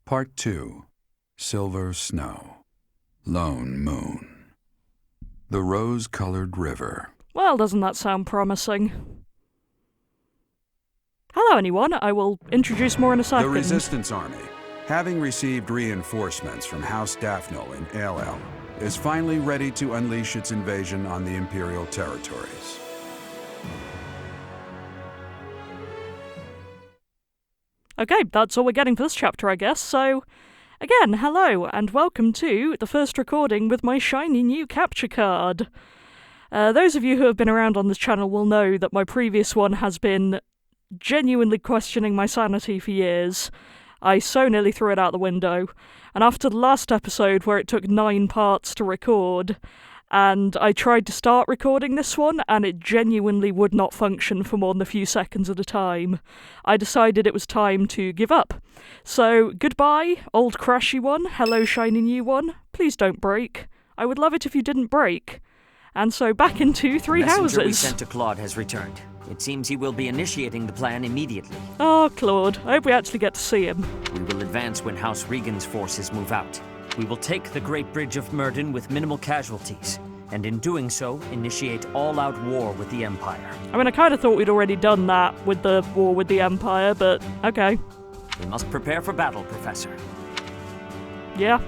Part 2. Silver Snow. Lone Moon. The Rose-Colored River. Well, doesn't that sound promising? Hello, anyone. I will introduce more in a second. The Resistance Army, having received reinforcements from House Daphno in LL, is finally ready to unleash its invasion on the Imperial territories. Okay, that's all we're getting for this chapter, I guess. So, again, hello, and welcome to the first recording with my shiny new capture card. Those of you who have been around on this channel will know that my previous one has been genuinely questioning my sanity for years. I so nearly threw it out the window, and after the last episode where it took 9 parts to record, and I tried to start recording this one, and it genuinely would not function for more than a few seconds at a time, I decided it was time to give up. So, goodbye, old crashy one, hello shiny new one, please don't break. I would love it if you didn't break. And so back into Three Houses. The messenger we sent to Claude has returned. It seems he will be initiating the plan immediately. Oh, Claude, I hope we actually get to see him. We will advance when House Regan's forces move out. We will take the Great Bridge of Myrden with minimal casualties, and in doing so, initiate all-out war with the Empire. I mean, I kind of thought we'd already done that with the war with the Empire, but okay. We must prepare for battle, Professor. Yeah.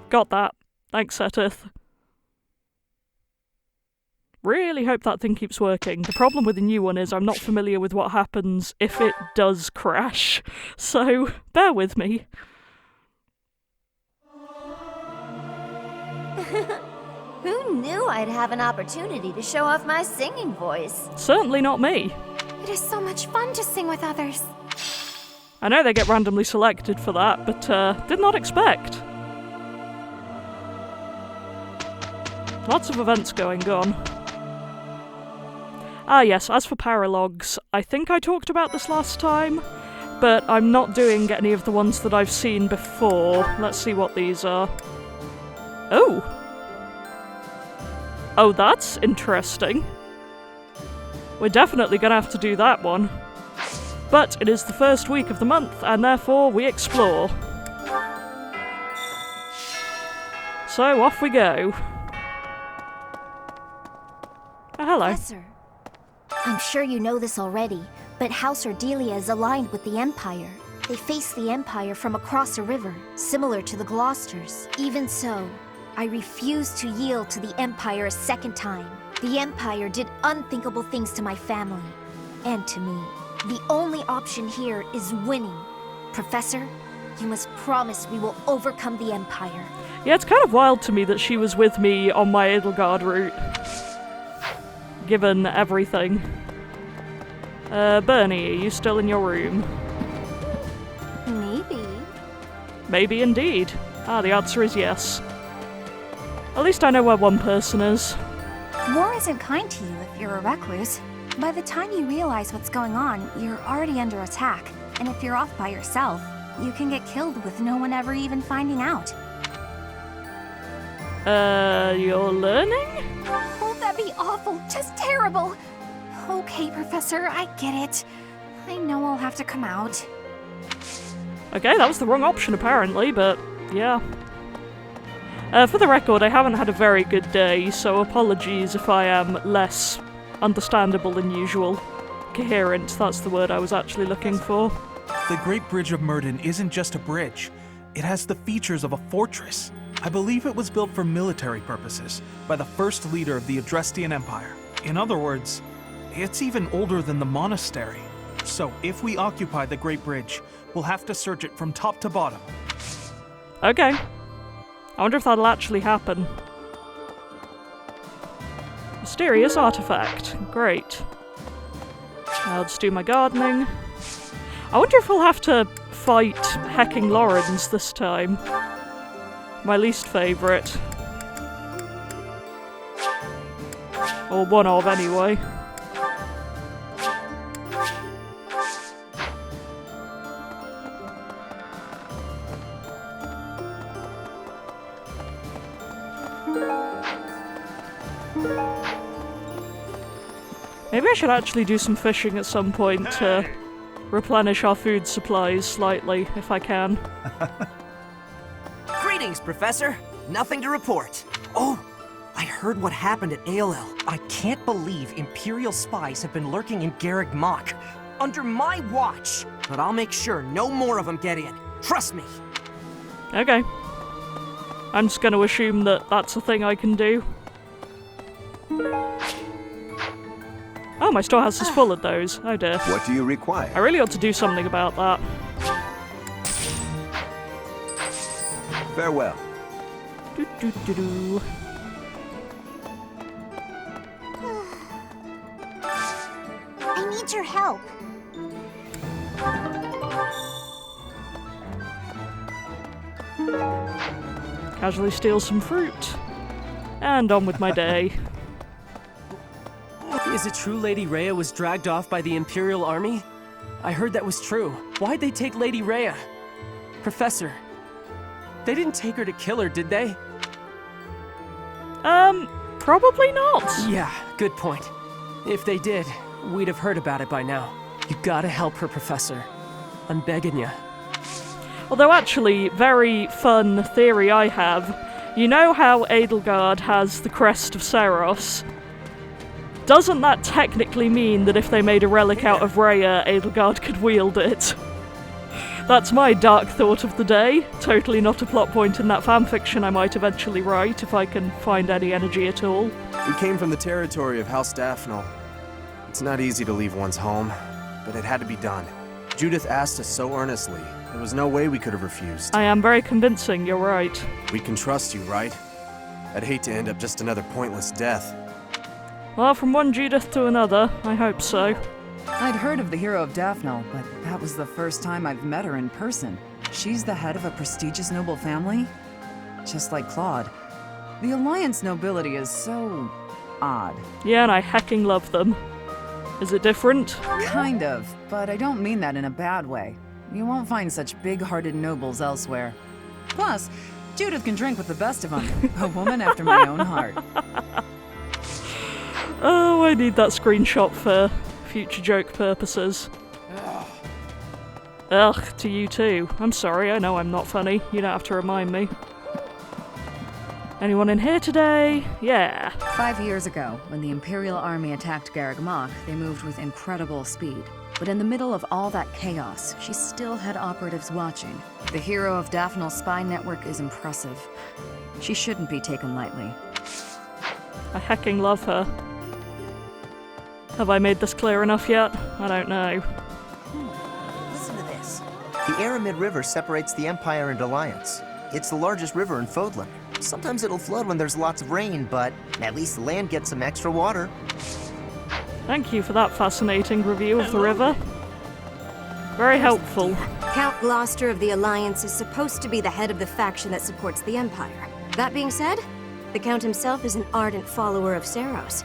Got that. Thanks, Seteth. Really hope that thing keeps working. The problem with the new one is I'm not familiar with what happens if it does crash, so bear with me. Who knew I'd have an opportunity to show off my singing voice? Certainly not me. It is so much fun to sing with others. I know they get randomly selected for that, but did not expect. Lots of events going on. Ah yes, as for paralogs, I think I talked about this last time, but I'm not doing any of the ones that I've seen before. Let's see what these are. Oh! Oh, that's interesting. We're definitely gonna have to do that one. But it is the first week of the month, and therefore we explore. So off we go. Oh, hello. Professor, I'm sure you know this already, but House Ardelia is aligned with the Empire. They face the Empire from across a river, similar to the Gloucesters. Even so, I refuse to yield to the Empire a second time. The Empire did unthinkable things to my family, and to me. The only option here is winning. Professor, you must promise we will overcome the Empire. Yeah, it's kind of wild to me that she was with me on my Edelgard route. Given everything. Bernie, are you still in your room? Maybe. Maybe indeed. Ah, the answer is yes. At least I know where one person is. War isn't kind to you if you're a recluse. By the time you realize what's going on, you're already under attack. And if you're off by yourself, you can get killed with no one ever even finding out. You're learning? Oh, that'd be awful. Just terrible. Okay, Professor, I get it. I know I'll have to come out. Okay, that was the wrong option apparently, but yeah. For the record, I haven't had a very good day, so apologies if I am less understandable than usual. Coherent, that's the word I was actually looking for. The Great Bridge of Myrden isn't just a bridge. It has the features of a fortress. I believe it was built for military purposes by the first leader of the Adrestian Empire. In other words, it's even older than the monastery. So if we occupy the Great Bridge, we'll have to search it from top to bottom. Okay. I wonder if that'll actually happen. Mysterious artifact. Great. I'll just do my gardening. I wonder if we'll have to fight Hecking Lawrence this time. My least favourite. Or one of, anyway. Maybe I should actually do some fishing at some point to replenish our food supplies slightly, if I can. Greetings, Professor. Nothing to report. Oh, I heard what happened at ALL. I can't believe Imperial spies have been lurking in Garreg Mach. Under my watch. But I'll make sure no more of them get in. Trust me. Okay. I'm just going to assume that that's a thing I can do. Oh, my storehouse is full of those. Oh dear. What do you require? I really ought to do something about that. Farewell. Do. I need your help. Casually steal some fruit. And on with my day. Is it true Lady Rhea was dragged off by the Imperial Army? I heard that was true. Why'd they take Lady Rhea? Professor, they didn't take her to kill her, did they? Probably not. Yeah, good point. If they did, we'd have heard about it by now. You gotta help her, Professor. I'm begging ya. Although actually, very fun theory I have. You know how Edelgard has the crest of Seros? Doesn't that technically mean that if they made a relic out of Rhea, Edelgard could wield it? That's my dark thought of the day. Totally not a plot point in that fanfiction I might eventually write if I can find any energy at all. We came from the territory of House Daphne. It's not easy to leave one's home, but it had to be done. Judith asked us so earnestly. There was no way we could have refused. I am very convincing, you're right. We can trust you, right? I'd hate to end up just another pointless death. Well, from one Judith to another, I hope so. I'd heard of the hero of Daphne, but that was the first time I've met her in person. She's the head of a prestigious noble family? Just like Claude. The Alliance nobility is so odd. Yeah, and I hecking love them. Is it different? Kind of, but I don't mean that in a bad way. You won't find such big-hearted nobles elsewhere. Plus, Judith can drink with the best of them. A woman after my own heart. Oh, I need that screenshot for future joke purposes. Ugh, to you too. I'm sorry, I know I'm not funny. You don't have to remind me. Anyone in here today? Yeah. 5 years ago, when the Imperial Army attacked Garreg Mach, they moved with incredible speed. But in the middle of all that chaos, she still had operatives watching. The hero of Daphne's spy network is impressive. She shouldn't be taken lightly. I hecking love her. Have I made this clear enough yet? I don't know. Listen to this. The Aramid River separates the Empire and Alliance. It's the largest river in Fodlan. Sometimes it'll flood when there's lots of rain, but at least the land gets some extra water. Thank you for that fascinating review of the river. Very helpful. Count Gloucester of the Alliance is supposed to be the head of the faction that supports the Empire. That being said, the Count himself is an ardent follower of Seros,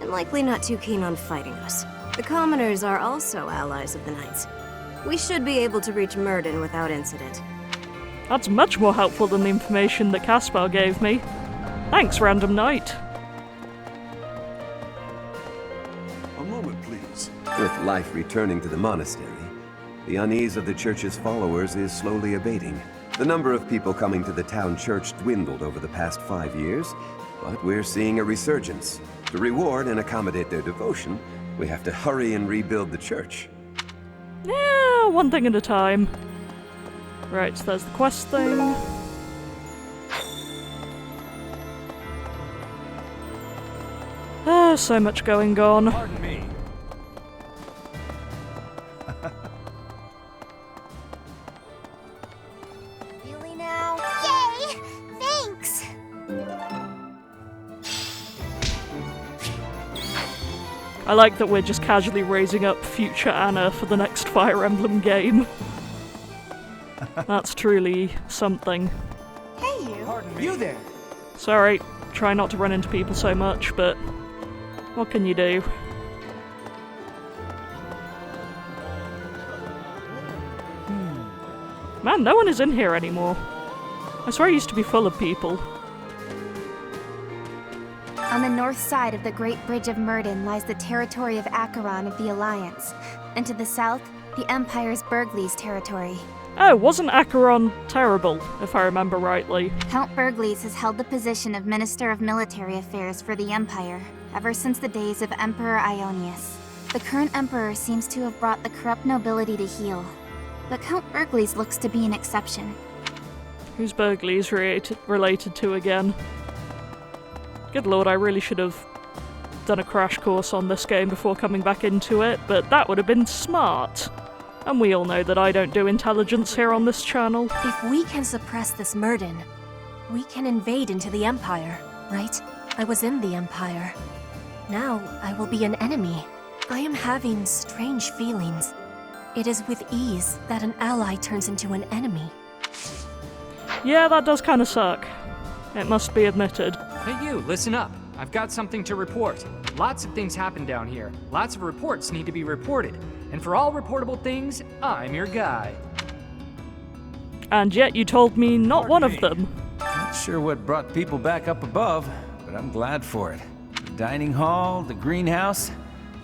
and likely not too keen on fighting us. The commoners are also allies of the Knights. We should be able to reach Myrddin without incident. That's much more helpful than the information that Caspar gave me. Thanks, Random Knight. A moment, please. With life returning to the monastery, the unease of the church's followers is slowly abating. The number of people coming to the town church dwindled over the past 5 years, but we're seeing a resurgence. To reward and accommodate their devotion, we have to hurry and rebuild the church. Yeah, one thing at a time. Right, so there's the quest thing. Ah, so much going on. Pardon me. Really now? Yay! Thanks! I like that we're just casually raising up future Anna for the next Fire Emblem game. That's truly something. Hey, you! Pardon me. You there! Sorry, try not to run into people so much, but what can you do? Man, no one is in here anymore. I swear it used to be full of people. On the north side of the Great Bridge of Myrddin lies the territory of Acheron of the Alliance, and to the south, The Empire's Burgley's territory. Oh, wasn't Acheron terrible, if I remember rightly? Count Burgley's has held the position of Minister of Military Affairs for the Empire ever since the days of Emperor Ionius. The current Emperor seems to have brought the corrupt nobility to heel, but Count Burgley's looks to be an exception. Who's Burgley's related to again? Good lord, I really should have done a crash course on this game before coming back into it, but that would have been smart. And we all know that I don't do intelligence here on this channel. If we can suppress this Murden, we can invade into the Empire, right? I was in the Empire. Now I will be an enemy. I am having strange feelings. It is with ease that an ally turns into an enemy. Yeah, that does kind of suck. It must be admitted. Hey you, listen up. I've got something to report. Lots of things happen down here. Lots of reports need to be reported. And for all reportable things, I'm your guy. And yet you told me not one of them. Not sure what brought people back up above, but I'm glad for it. The dining hall, the greenhouse,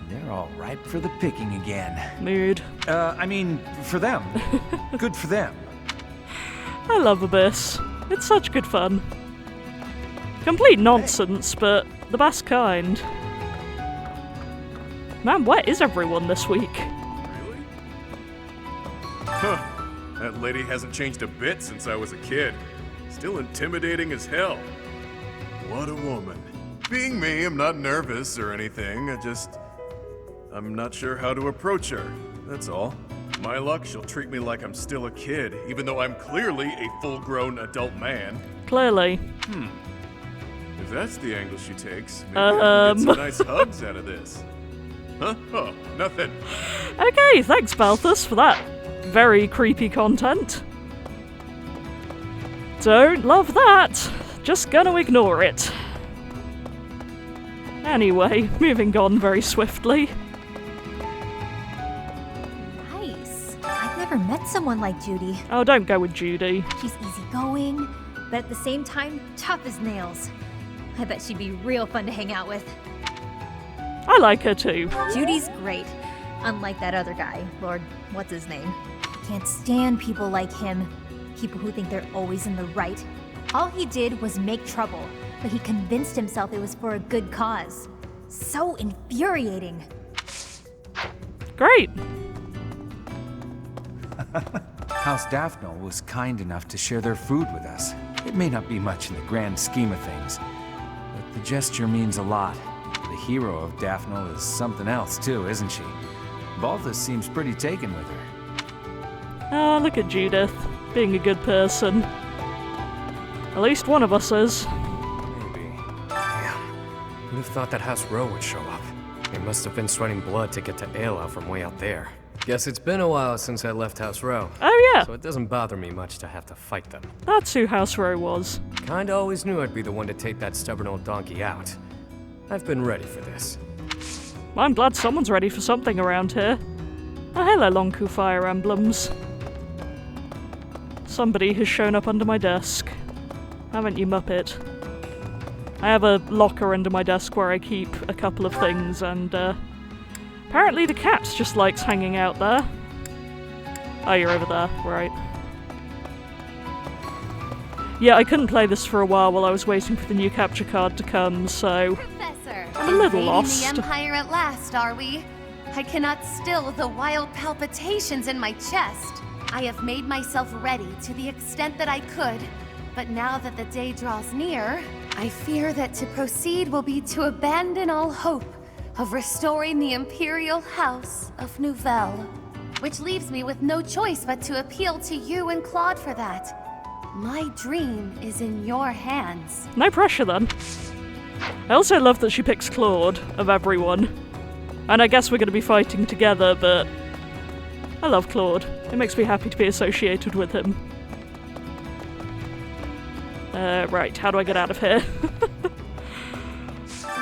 they're all ripe for the picking again. Mood. I mean, for them. Good for them. I love Abyss. It's such good fun. Complete nonsense, but the best kind. Man, where is everyone this week? Really? Huh. That lady hasn't changed a bit since I was a kid. Still intimidating as hell. What a woman. Being me, I'm not nervous or anything. I'm not sure how to approach her. That's all. My luck, she'll treat me like I'm still a kid, even though I'm clearly a full-grown adult man. Clearly. If that's the angle she takes, maybe I can get some nice hugs out of this. Huh? Oh, nothing. Okay, thanks Balthus for that very creepy content. Don't love that. Just gonna ignore it. Anyway, moving on very swiftly. Nice. I've never met someone like Judy. Oh, don't go with Judy. She's easygoing, but at the same time, tough as nails. I bet she'd be real fun to hang out with. I like her too. Judy's great. Unlike that other guy, Lord, what's his name? I can't stand people like him. People who think they're always in the right. All he did was make trouble, but he convinced himself it was for a good cause. So infuriating. Great. House Daphne was kind enough to share their food with us. It may not be much in the grand scheme of things, but the gesture means a lot. The hero of Daphne is something else too, isn't she? Balthus seems pretty taken with her. Ah, look at Judith, being a good person. At least one of us is. Maybe. Damn. Who'd have thought that House Rhea would show up? They must have been sweating blood to get to Ayla from way out there. Guess it's been a while since I left House Rhea. Oh yeah. So it doesn't bother me much to have to fight them. That's who House Rhea was. Kinda always knew I'd be the one to take that stubborn old donkey out. I've been ready for this. I'm glad someone's ready for something around here. Oh, hello, Lonku Fire Emblems. Somebody has shown up under my desk. Haven't you, Muppet? I have a locker under my desk where I keep a couple of things, and apparently the cat just likes hanging out there. Oh, you're over there, right. Yeah, I couldn't play this for a while I was waiting for the new capture card to come, so Professor, I'm a little invading lost. the Empire at last, are we? I cannot still the wild palpitations in my chest. I have made myself ready to the extent that I could, but now that the day draws near, I fear that to proceed will be to abandon all hope of restoring the Imperial House of Nouvelle. Which leaves me with no choice but to appeal to you and Claude for that. My dream is in your hands. no pressure then. I also love that she picks Claude, of everyone. And I guess we're going to be fighting together, but I love Claude. It makes me happy to be associated with him. Right, how do I get out of here?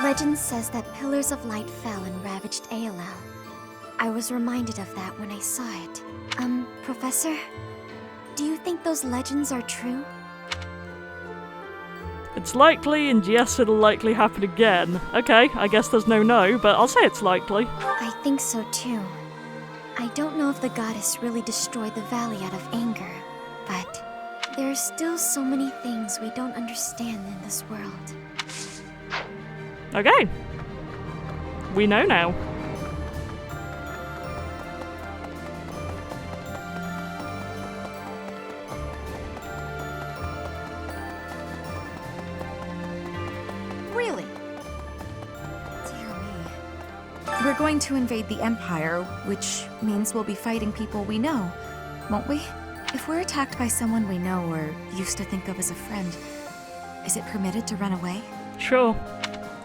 Legend says that pillars of light fell and ravaged Ayla. I was reminded of that when I saw it. Professor? Do you think those legends are true? It's likely, and yes, it'll likely happen again. Okay, I guess there's no, but I'll say it's likely. I think so too. I don't know if the goddess really destroyed the valley out of anger, but there are still so many things we don't understand in this world. Okay. We know now. Really? Dear me. We're going to invade the Empire, which means we'll be fighting people we know, won't we? If we're attacked by someone we know or used to think of as a friend, is it permitted to run away? Sure.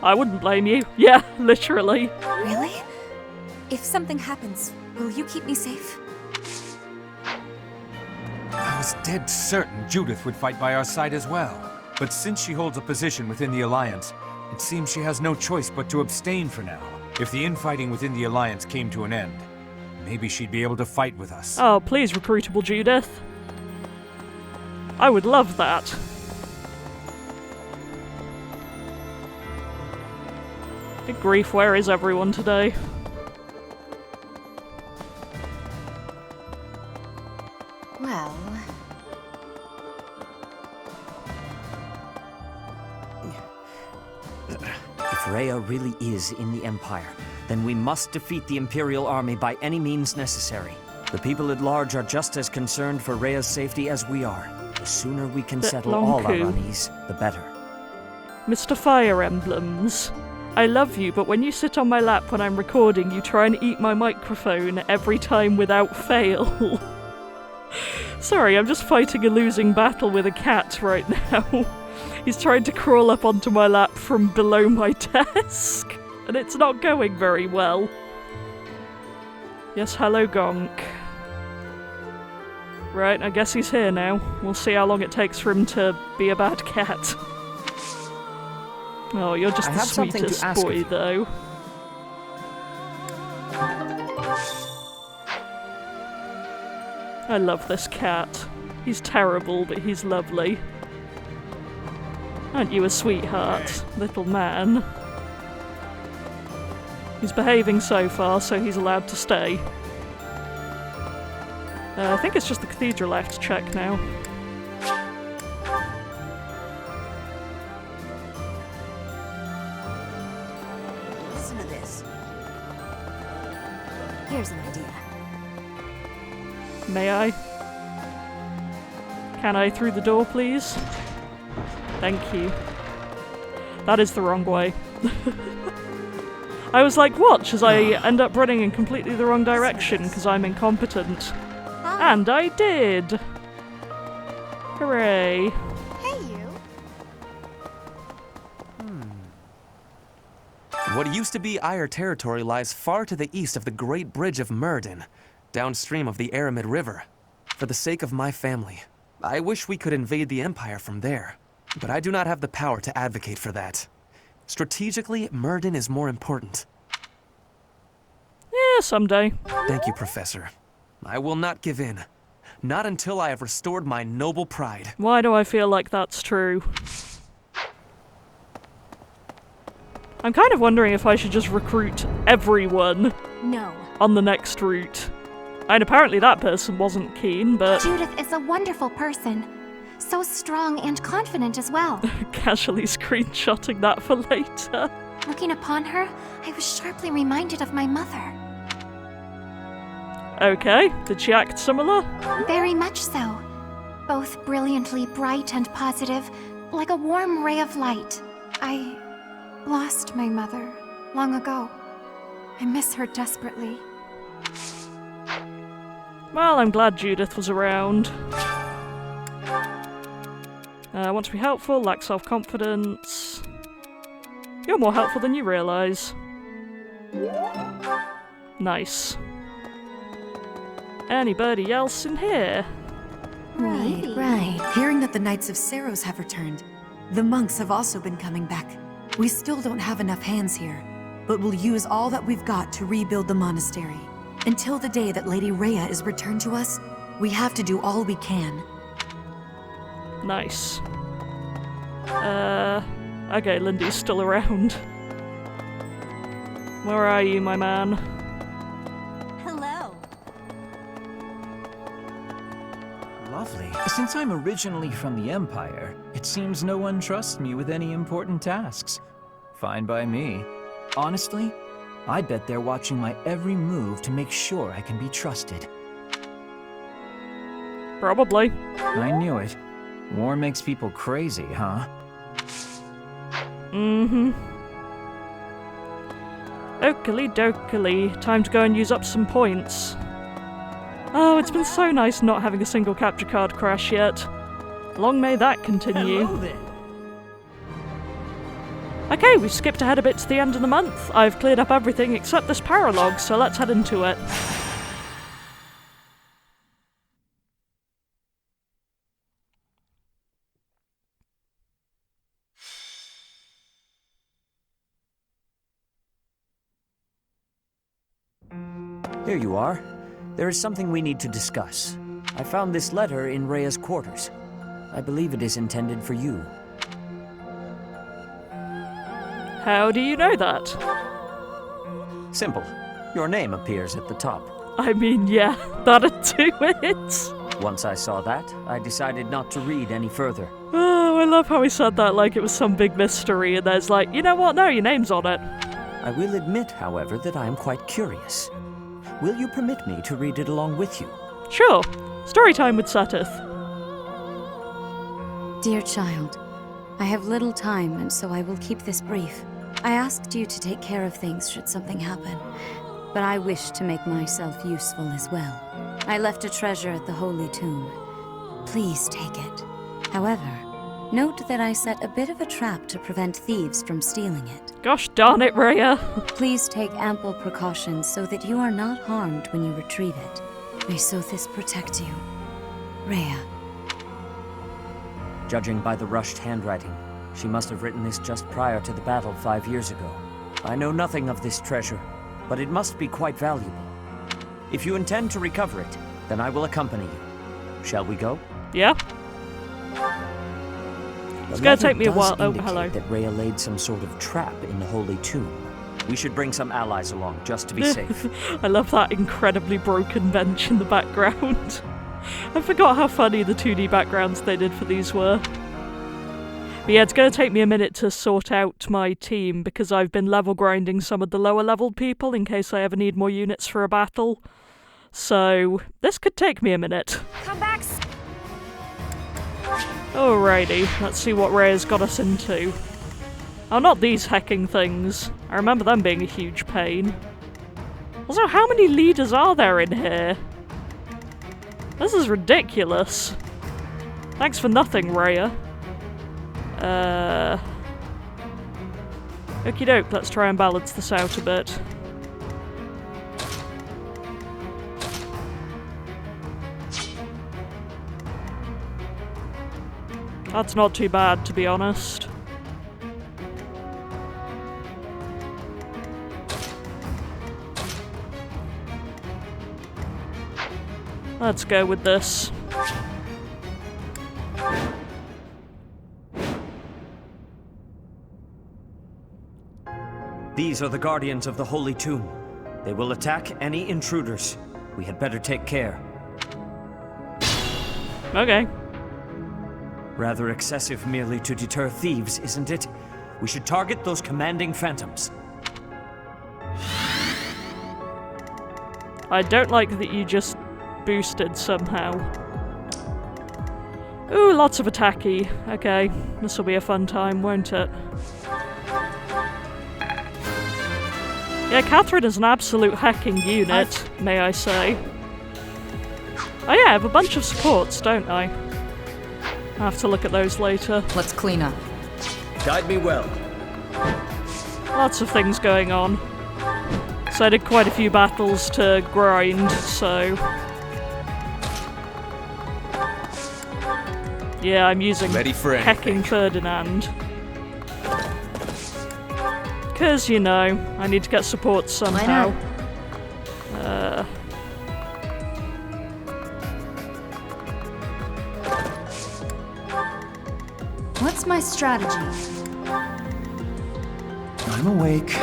I wouldn't blame you. Yeah, literally. Really? If something happens, will you keep me safe? I was dead certain Judith would fight by our side as well. But since she holds a position within the Alliance, it seems she has no choice but to abstain for now. If the infighting within the Alliance came to an end, maybe she'd be able to fight with us. Oh, please, recruitable Judith. I would love that. Good grief, where is everyone today? Well... If Rhea really is in the Empire, then we must defeat the Imperial army by any means necessary. The people at large are just as concerned for Rhea's safety as we are. The sooner we can settle all our unease, the better. Mr. Fire Emblems, I love you, but when you sit on my lap when I'm recording, you try and eat my microphone every time without fail. Sorry, I'm just fighting a losing battle with a cat right now. He's trying to crawl up onto my lap from below my desk, and it's not going very well. Yes, hello, Gonk. Right, I guess he's here now. We'll see how long it takes for him to be a bad cat. Oh, you're just the sweetest boy, though. I love this cat. He's terrible, but he's lovely. Aren't you a sweetheart, little man? He's behaving so far, so he's allowed to stay. I think it's just the cathedral I have to check now. Listen to this. Here's an idea. May I? Can I through the door, please? Thank you. That is the wrong way. I was like, watch as I end up running in completely the wrong direction because I'm incompetent. And I did! Hooray. Hey, you. What used to be Ire territory lies far to the east of the Great Bridge of Myrddin, downstream of the Aramid River. For the sake of my family, I wish we could invade the Empire from there, but I do not have the power to advocate for that. Strategically, Myrddin is more important. Yeah, someday. Thank you, Professor. I will not give in. Not until I have restored my noble pride. Why do I feel like that's true? I'm kind of wondering if I should just recruit everyone No. on the next route. And apparently that person wasn't keen, but... Judith is a wonderful person. So strong and confident as well. Casually screenshotting that for later. Looking upon her, I was sharply reminded of my mother. Okay, did she act similar? Very much so. Both brilliantly bright and positive, like a warm ray of light. I lost my mother long ago. I miss her desperately. Well, I'm glad Judith was around. Want to be helpful, lack self-confidence. You're more helpful than you realise. Nice. Anybody else in here? Right. Hearing that the Knights of Seros have returned, the monks have also been coming back. We still don't have enough hands here, but we'll use all that we've got to rebuild the monastery. Until the day that Lady Rhea is returned to us, we have to do all we can. Nice. Okay, Lindy's still around. Where are you, my man? Hello. Lovely. Since I'm originally from the Empire, it seems no one trusts me with any important tasks. Fine by me. Honestly, I bet they're watching my every move to make sure I can be trusted. Probably. I knew it. War makes people crazy, huh? Mm-hmm. Oakley dokily. Time to go and use up some points. Oh, it's been so nice not having a single capture card crash yet. Long may that continue. Hello there. Okay, we've skipped ahead a bit to the end of the month. I've cleared up everything except this paralogue, so let's head into it. Here you are. There is something we need to discuss. I found this letter in Rhea's quarters. I believe it is intended for you. How do you know that? Simple. Your name appears at the top. I mean, yeah, that'd do it. Once I saw that, I decided not to read any further. Oh, I love how he said that like it was some big mystery, and there's like, you know what, no, your name's on it. I will admit, however, that I am quite curious. Will you permit me to read it along with you? Sure. Story time with Satith. Dear child, I have little time, and so I will keep this brief. I asked you to take care of things should something happen, but I wish to make myself useful as well. I left a treasure at the Holy Tomb. Please take it. However, note that I set a bit of a trap to prevent thieves from stealing it. Gosh darn it, Rhea. Please take ample precautions so that you are not harmed when you retrieve it. May Sothis protect you. Rhea. Judging by the rushed handwriting, she must have written this just prior to the battle 5 years ago. I know nothing of this treasure, but it must be quite valuable. If you intend to recover it, then I will accompany you. Shall we go? Yeah. It's gonna take me a while. Oh, hello. That Rhea laid some sort of trap in the Holy Tomb. We should bring some allies along, just to be safe. I love that incredibly broken bench in the background. I forgot how funny the 2D backgrounds they did for these were. But yeah, it's going to take me a minute to sort out my team because I've been level grinding some of the lower leveled people in case I ever need more units for a battle. So, this could take me a minute. Come back! Alrighty, let's see what Rhea's got us into. Oh, not these hacking things. I remember them being a huge pain. Also, how many leaders are there in here? This is ridiculous. Thanks for nothing, Rhea. Okie doke, let's try and balance this out a bit. That's not too bad, to be honest. Let's go with this. These are the guardians of the Holy Tomb. They will attack any intruders. We had better take care. Okay. Rather excessive merely to deter thieves, isn't it? We should target those commanding phantoms. I don't like that you just boosted somehow. Ooh, lots of attacky. Okay, this will be a fun time, won't it? Yeah, Catherine is an absolute hacking unit, may I say. Oh yeah, I have a bunch of supports, don't I? I'll have to look at those later. Let's clean up. Guide me well. Lots of things going on. So I did quite a few battles to grind, so... Yeah, I'm using Hecking Ferdinand. Because, you know, I need to get support somehow. What's my strategy? I'm awake.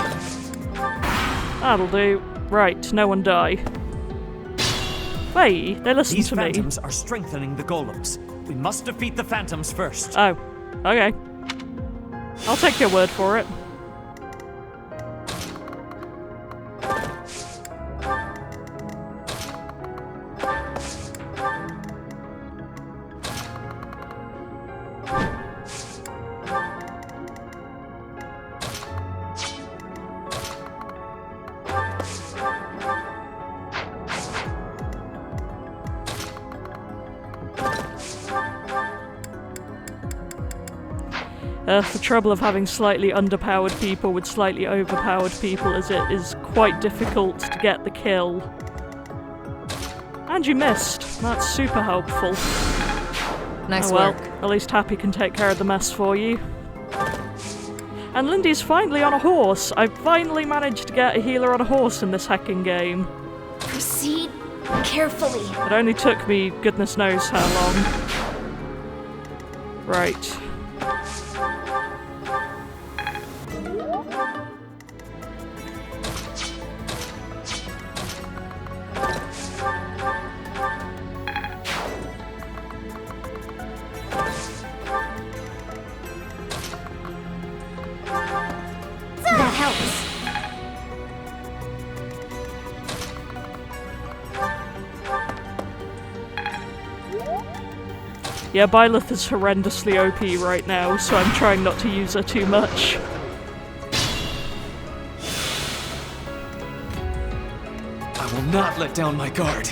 That'll do. Right, no one die. Wait, they listen These to me. phantoms are strengthening the golems. We must defeat the phantoms first. Oh, okay. I'll take your word for it. The trouble of having slightly underpowered people with slightly overpowered people is it is quite difficult to get the kill. And you missed. That's super helpful. Nice oh, well, work. At least Happy can take care of the mess for you. And Lindy's finally on a horse. I finally managed to get a healer on a horse in this hecking game. Proceed carefully. It only took me goodness knows how long. Right. That helps. Yeah, Byleth is horrendously OP right now, so I'm trying not to use her too much. I will not let down my guard.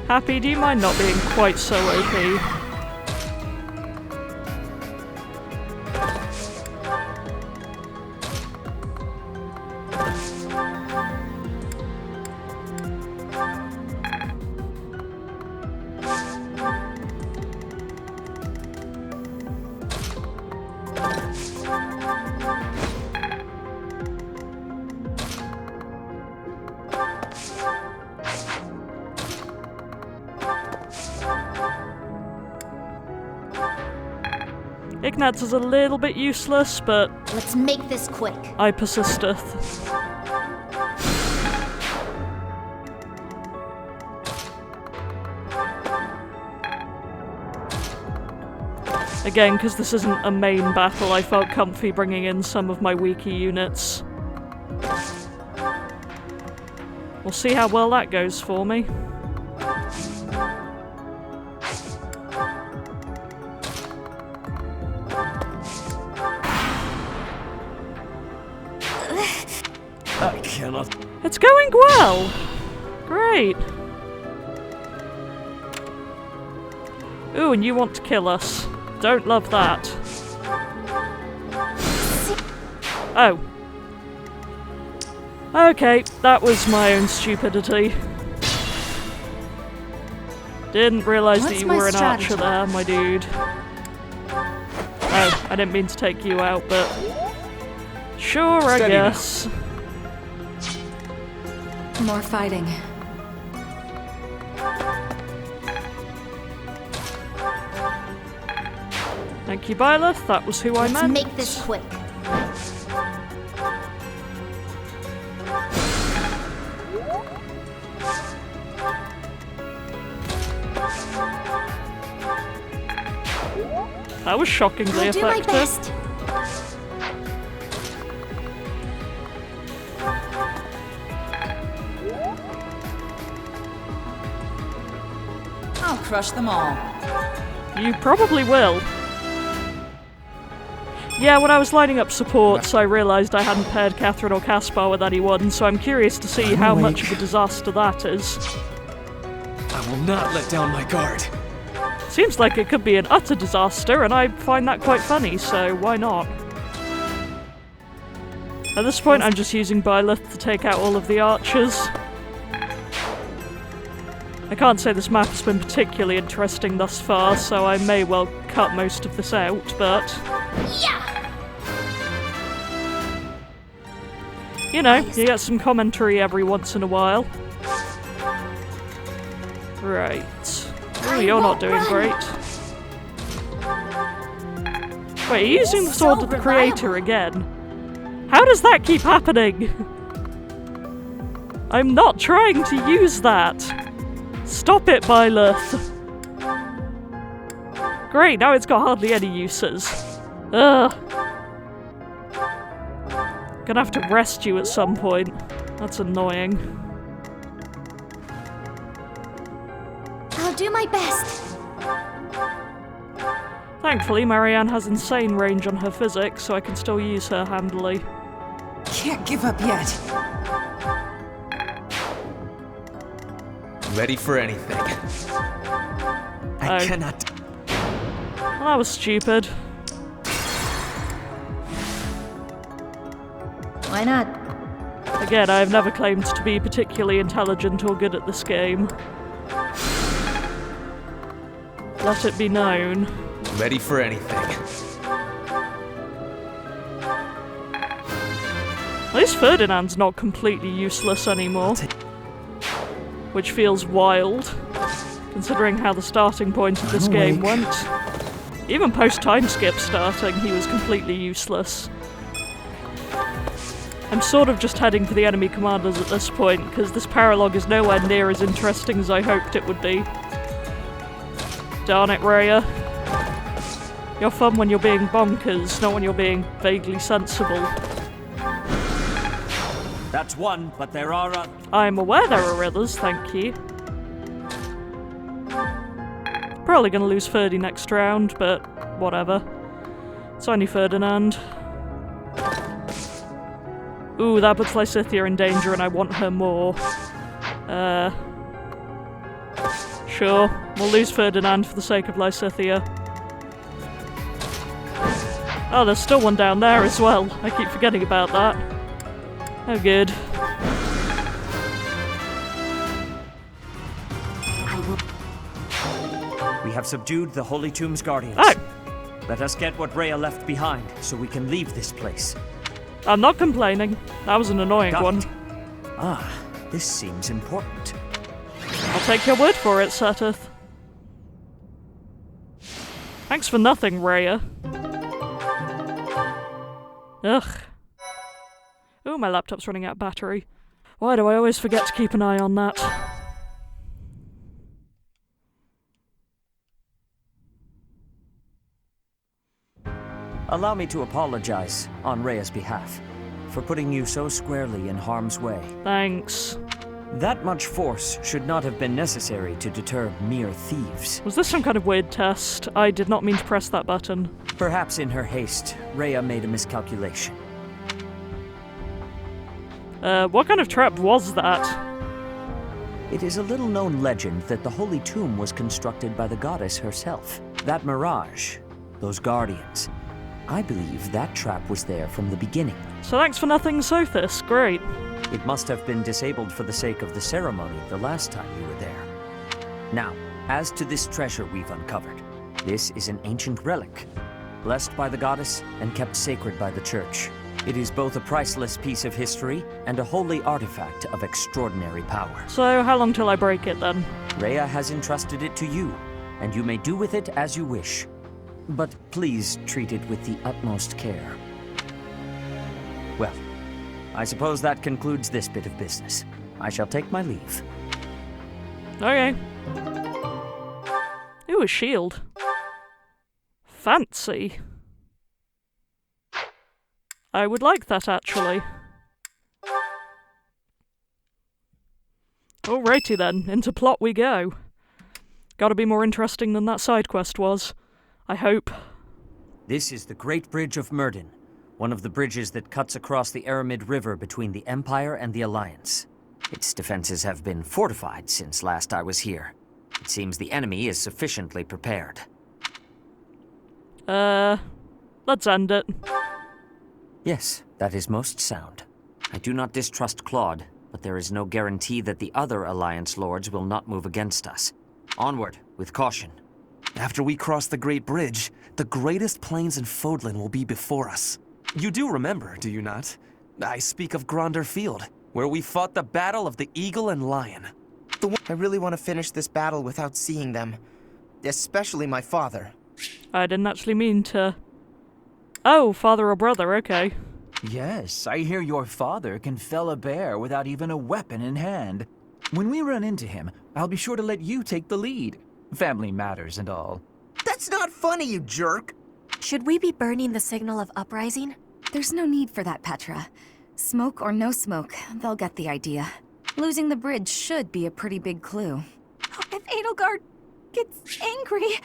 Happy, do you mind not being quite so OP? Ignatz is a little bit useless, but let's make this quick. I persisteth. Again, because this isn't a main battle, I felt comfy bringing in some of my weaker units. We'll see how well that goes for me. I cannot. It's going well! Great. Ooh, and you want to kill us. Don't love that. Oh. Okay, that was my own stupidity. Didn't realise that you were an archer there, my dude. Oh, I didn't mean to take you out, but... Sure, I guess. More fighting. Thank you, Byleth. That was who I meant. Let's make this quick. That was shockingly effective. I'll do my best. I'll crush them all. You probably will. Yeah, when I was lining up supports, I realised I hadn't paired Catherine or Caspar with anyone, so I'm curious to see how much of a disaster that is. I will not let down my guard. Seems like it could be an utter disaster, and I find that quite funny, so why not? At this point, I'm just using Byleth to take out all of the archers. I can't say this map has been particularly interesting thus far, so I may well cut most of this out, but... Yeah! You know, you get some commentary every once in a while. Right. Oh, you're not doing great. Wait, are you using the sword of the creator again? How does that keep happening? I'm not trying to use that. Stop it, Byleth. Great, now it's got hardly any uses. Ugh. Gonna have to rest you at some point. That's annoying. I'll do my best. Thankfully, Marianne has insane range on her physics, so I can still use her handily. Can't give up yet. Ready for anything. I cannot. Well, that was stupid. Why not? Again, I have never claimed to be particularly intelligent or good at this game. Let it be known. Ready for anything. At least Ferdinand's not completely useless anymore. Which feels wild, considering how the starting point of this game went. Even post-time skip starting, he was completely useless. I'm sort of just heading for the enemy commanders at this point, because this paralogue is nowhere near as interesting as I hoped it would be. Darn it, Rhea. You're fun when you're being bonkers, not when you're being vaguely sensible. That's one, but there are I'm aware there are others, thank you. Probably gonna lose Ferdy next round, but whatever. It's only Ferdinand. Ooh, that puts Lysithea in danger and I want her more. Sure, we'll lose Ferdinand for the sake of Lysithea. Oh, there's still one down there as well. I keep forgetting about that. Oh, good. We have subdued the Holy Tomb's guardians. Oh! Let us get what Rhea left behind, so we can leave this place. I'm not complaining. That was an annoying one. Ah, this seems important. I'll take your word for it, Seteth. Thanks for nothing, Rhea. Ugh. Oh, my laptop's running out of battery. Why do I always forget to keep an eye on that? Allow me to apologize, on Rhea's behalf, for putting you so squarely in harm's way. Thanks. That much force should not have been necessary to deter mere thieves. Was this some kind of weird test? I did not mean to press that button. Perhaps in her haste, Rhea made a miscalculation. What kind of trap was that? It is a little-known legend that the Holy Tomb was constructed by the goddess herself. That mirage, those guardians, I believe that trap was there from the beginning. So thanks for nothing, Sophis. Great. It must have been disabled for the sake of the ceremony the last time you were there. Now, as to this treasure we've uncovered, this is an ancient relic, blessed by the goddess and kept sacred by the church. It is both a priceless piece of history and a holy artifact of extraordinary power. So how long till I break it then? Rhea has entrusted it to you, and you may do with it as you wish. But please treat it with the utmost care. Well, I suppose that concludes this bit of business. I shall take my leave. Okay. Ooh, a shield. Fancy. I would like that, actually. Alrighty then, into plot we go. Gotta be more interesting than that side quest was. I hope. This is the Great Bridge of Myrddin, one of the bridges that cuts across the Aramid River between the Empire and the Alliance. Its defenses have been fortified since last I was here. It seems the enemy is sufficiently prepared. Let's end it. Yes, that is most sound. I do not distrust Claude, but there is no guarantee that the other Alliance lords will not move against us. Onward, with caution. After we cross the Great Bridge, the greatest plains in Fodlan will be before us. You do remember, do you not? I speak of Gronder Field, where we fought the Battle of the Eagle and Lion. I really want to finish this battle without seeing them. Especially my father. I didn't actually mean to... Oh, father or brother, okay. Yes, I hear your father can fell a bear without even a weapon in hand. When we run into him, I'll be sure to let you take the lead. Family matters and all. That's not funny, you jerk! Should we be burning the signal of uprising? There's no need for that, Petra. Smoke or no smoke, they'll get the idea. Losing the bridge should be a pretty big clue. If Edelgard gets angry...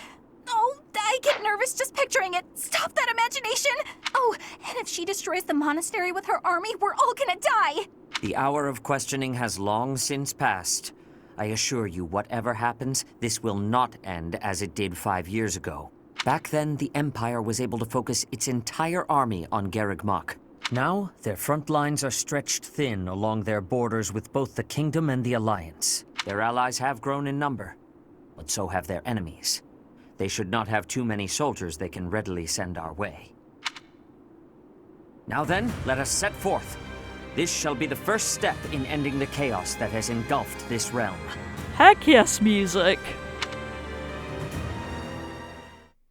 Oh, I get nervous just picturing it. Stop that imagination! Oh, and if she destroys the monastery with her army, we're all gonna die! The hour of questioning has long since passed. I assure you, whatever happens, this will not end as it did 5 years ago. Back then, the Empire was able to focus its entire army on Garreg Mach. Now, their front lines are stretched thin along their borders with both the Kingdom and the Alliance. Their allies have grown in number, but so have their enemies. They should not have too many soldiers they can readily send our way. Now then, let us set forth. This shall be the first step in ending the chaos that has engulfed this realm. Heck yes, music!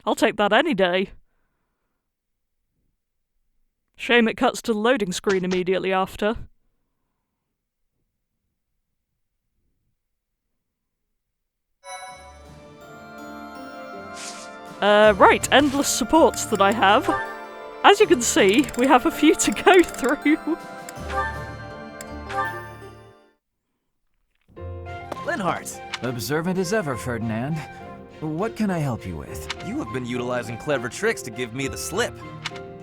I'll take that any day. Shame it cuts to the loading screen immediately after. Right, endless supports that I have. As you can see, we have a few to go through. Linhardt! Observant as ever, Ferdinand. What can I help you with? You have been utilizing clever tricks to give me the slip.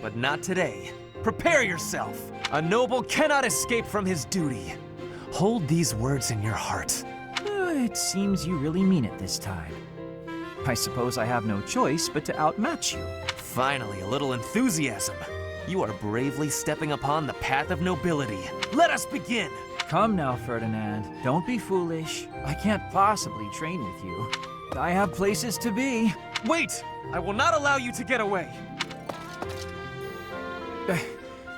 But not today. Prepare yourself! A noble cannot escape from his duty. Hold these words in your heart. It seems you really mean it this time. I suppose I have no choice but to outmatch you. Finally, a little enthusiasm. You are bravely stepping upon the path of nobility. Let us begin! Come now, Ferdinand. Don't be foolish. I can't possibly train with you. I have places to be. Wait! I will not allow you to get away!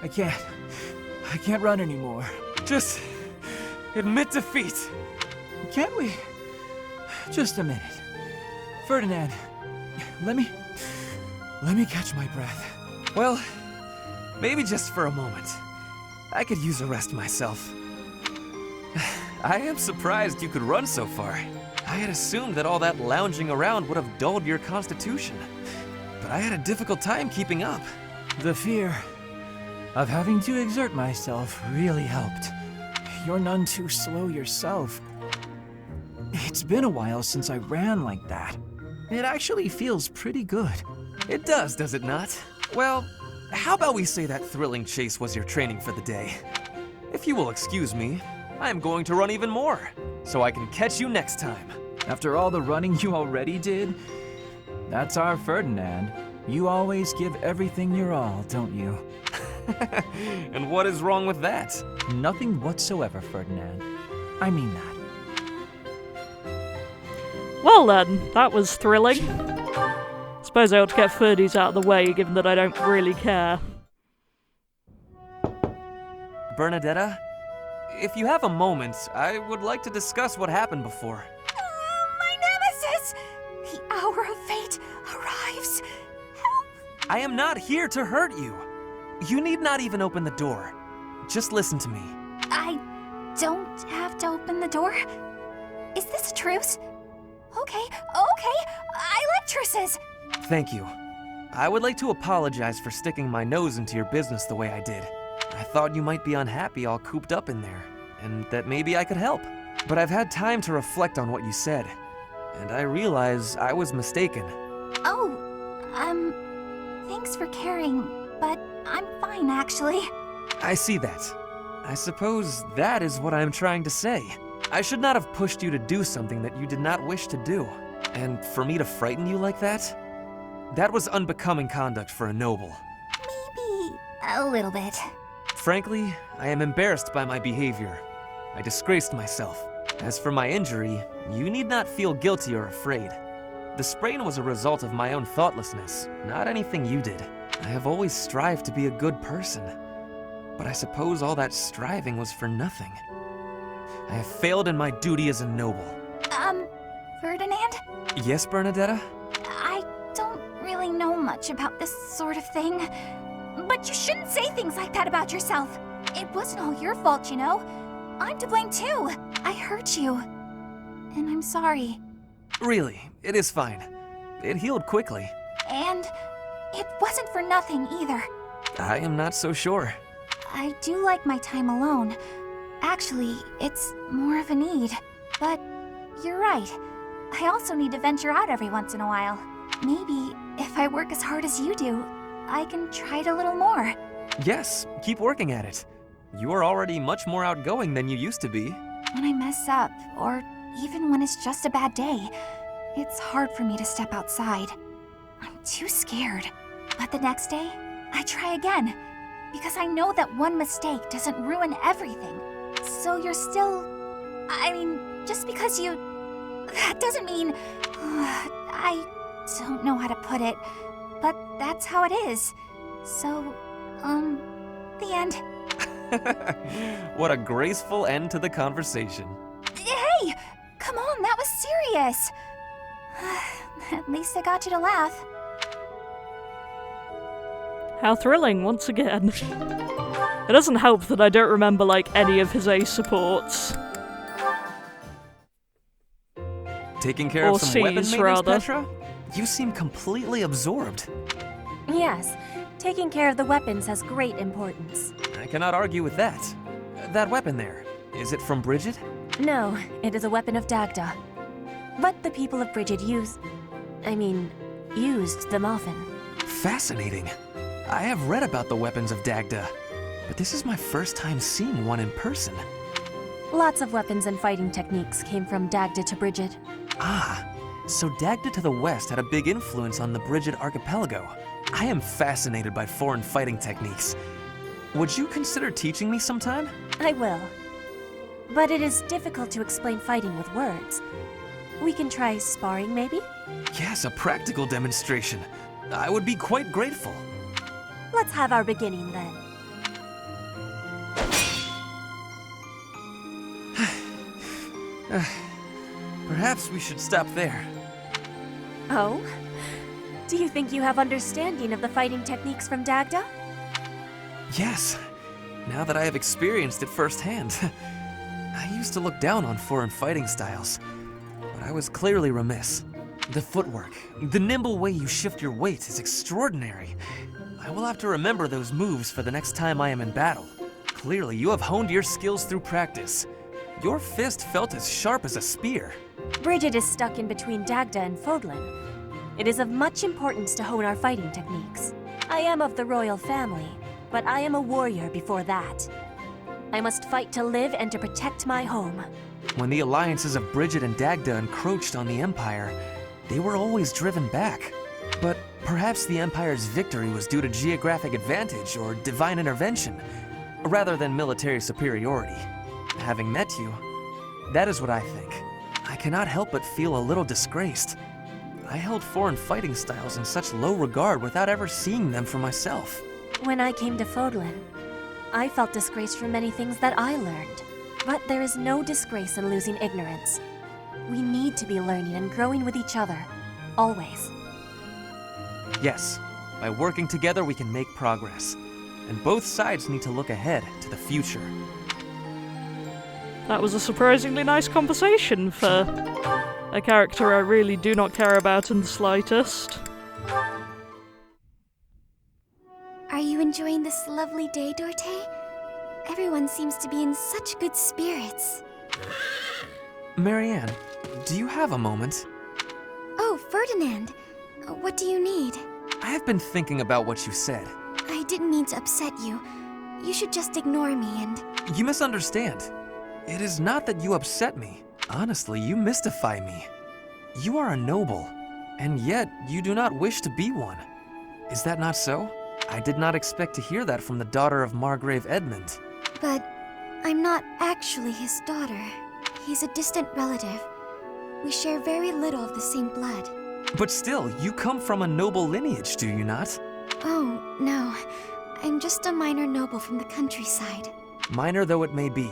I can't run anymore. Just admit defeat. Can't we? Just a minute. Ferdinand, let me catch my breath. Well, maybe just for a moment. I could use a rest myself. I am surprised you could run so far. I had assumed that all that lounging around would have dulled your constitution. But I had a difficult time keeping up. The fear of having to exert myself really helped. You're none too slow yourself. It's been a while since I ran like that. It actually feels pretty good. It does it not? Well, how about we say that thrilling chase was your training for the day? If you will excuse me, I am going to run even more, so I can catch you next time. After all the running you already did? That's our Ferdinand. You always give everything your all, don't you? And what is wrong with that? Nothing whatsoever, Ferdinand. I mean that. Well then, that was thrilling. Suppose I ought to get Ferdies out of the way, given that I don't really care. Bernadetta, if you have a moment, I would like to discuss what happened before. My nemesis! The hour of fate arrives. Help! I am not here to hurt you. You need not even open the door. Just listen to me. I don't have to open the door? Is this a truce? Okay, I like truces. Thank you. I would like to apologize for sticking my nose into your business the way I did. I thought you might be unhappy all cooped up in there, and that maybe I could help. But I've had time to reflect on what you said, and I realize I was mistaken. Oh, thanks for caring, but I'm fine actually. I see that. I suppose that is what I'm trying to say. I should not have pushed you to do something that you did not wish to do. And for me to frighten you like that was unbecoming conduct for a noble. Maybe a little bit. Frankly, I am embarrassed by my behavior. I disgraced myself. As for my injury, you need not feel guilty or afraid. The sprain was a result of my own thoughtlessness, not anything you did. I have always strived to be a good person, but I suppose all that striving was for nothing. I have failed in my duty as a noble. Ferdinand? Yes, Bernadetta? I don't really know much about this sort of thing, but you shouldn't say things like that about yourself. It wasn't all your fault, you know. I'm to blame too. I hurt you, and I'm sorry. Really, it is fine. It healed quickly. And it wasn't for nothing either. I am not so sure. I do like my time alone. Actually, it's more of a need. But you're right. I also need to venture out every once in a while. Maybe if I work as hard as you do, I can try it a little more. Yes, keep working at it. You are already much more outgoing than you used to be. When I mess up, or even when it's just a bad day, it's hard for me to step outside. I'm too scared. But the next day, I try again, because I know that one mistake doesn't ruin everything. So you're still... I mean, just because you... That doesn't mean... I don't know how to put it, but that's how it is. So, the end. What a graceful end to the conversation. Hey! Come on, that was serious! At least I got you to laugh. How thrilling, once again. It doesn't help that I don't remember, like, any of his ace supports. Taking care of some C's, weapon maintenance, rather. Petra? You seem completely absorbed. Yes, taking care of the weapons has great importance. I cannot argue with that. That weapon there, is it from Bridget? No, it is a weapon of Dagda. But the people of Bridget used them often. Fascinating. I have read about the weapons of Dagda, but this is my first time seeing one in person. Lots of weapons and fighting techniques came from Dagda to Bridget. Ah, so Dagda to the west had a big influence on the Bridget archipelago. I am fascinated by foreign fighting techniques. Would you consider teaching me sometime? I will. But it is difficult to explain fighting with words. We can try sparring, maybe? Yes, a practical demonstration. I would be quite grateful. Let's have our beginning then. Perhaps we should stop there. Oh? Do you think you have understanding of the fighting techniques from Dagda? Yes, now that I have experienced it firsthand. I used to look down on foreign fighting styles, but I was clearly remiss. The footwork, the nimble way you shift your weight is extraordinary. I will have to remember those moves for the next time I am in battle. Clearly, you have honed your skills through practice. Your fist felt as sharp as a spear. Bridget is stuck in between Dagda and Fodlan. It is of much importance to hone our fighting techniques. I am of the royal family, but I am a warrior before that. I must fight to live and to protect my home. When the alliances of Bridget and Dagda encroached on the Empire, they were always driven back. But perhaps the Empire's victory was due to geographic advantage or divine intervention, rather than military superiority. Having met you, that is what I think. I cannot help but feel a little disgraced. I held foreign fighting styles in such low regard without ever seeing them for myself. When I came to Fodlan, I felt disgraced for many things that I learned. But there is no disgrace in losing ignorance. We need to be learning and growing with each other, always. Yes, by working together we can make progress. And both sides need to look ahead to the future. That was a surprisingly nice conversation for a character I really do not care about in the slightest. Are you enjoying this lovely day, Dorte? Everyone seems to be in such good spirits. Marianne, do you have a moment? Oh, Ferdinand. What do you need? I have been thinking about what you said. I didn't mean to upset you. You should just ignore me and... You misunderstand. It is not that you upset me. Honestly, you mystify me. You are a noble, and yet you do not wish to be one. Is that not so? I did not expect to hear that from the daughter of Margrave Edmund. But I'm not actually his daughter. He's a distant relative. We share very little of the same blood. But still, you come from a noble lineage, do you not? Oh, no. I'm just a minor noble from the countryside. Minor though it may be,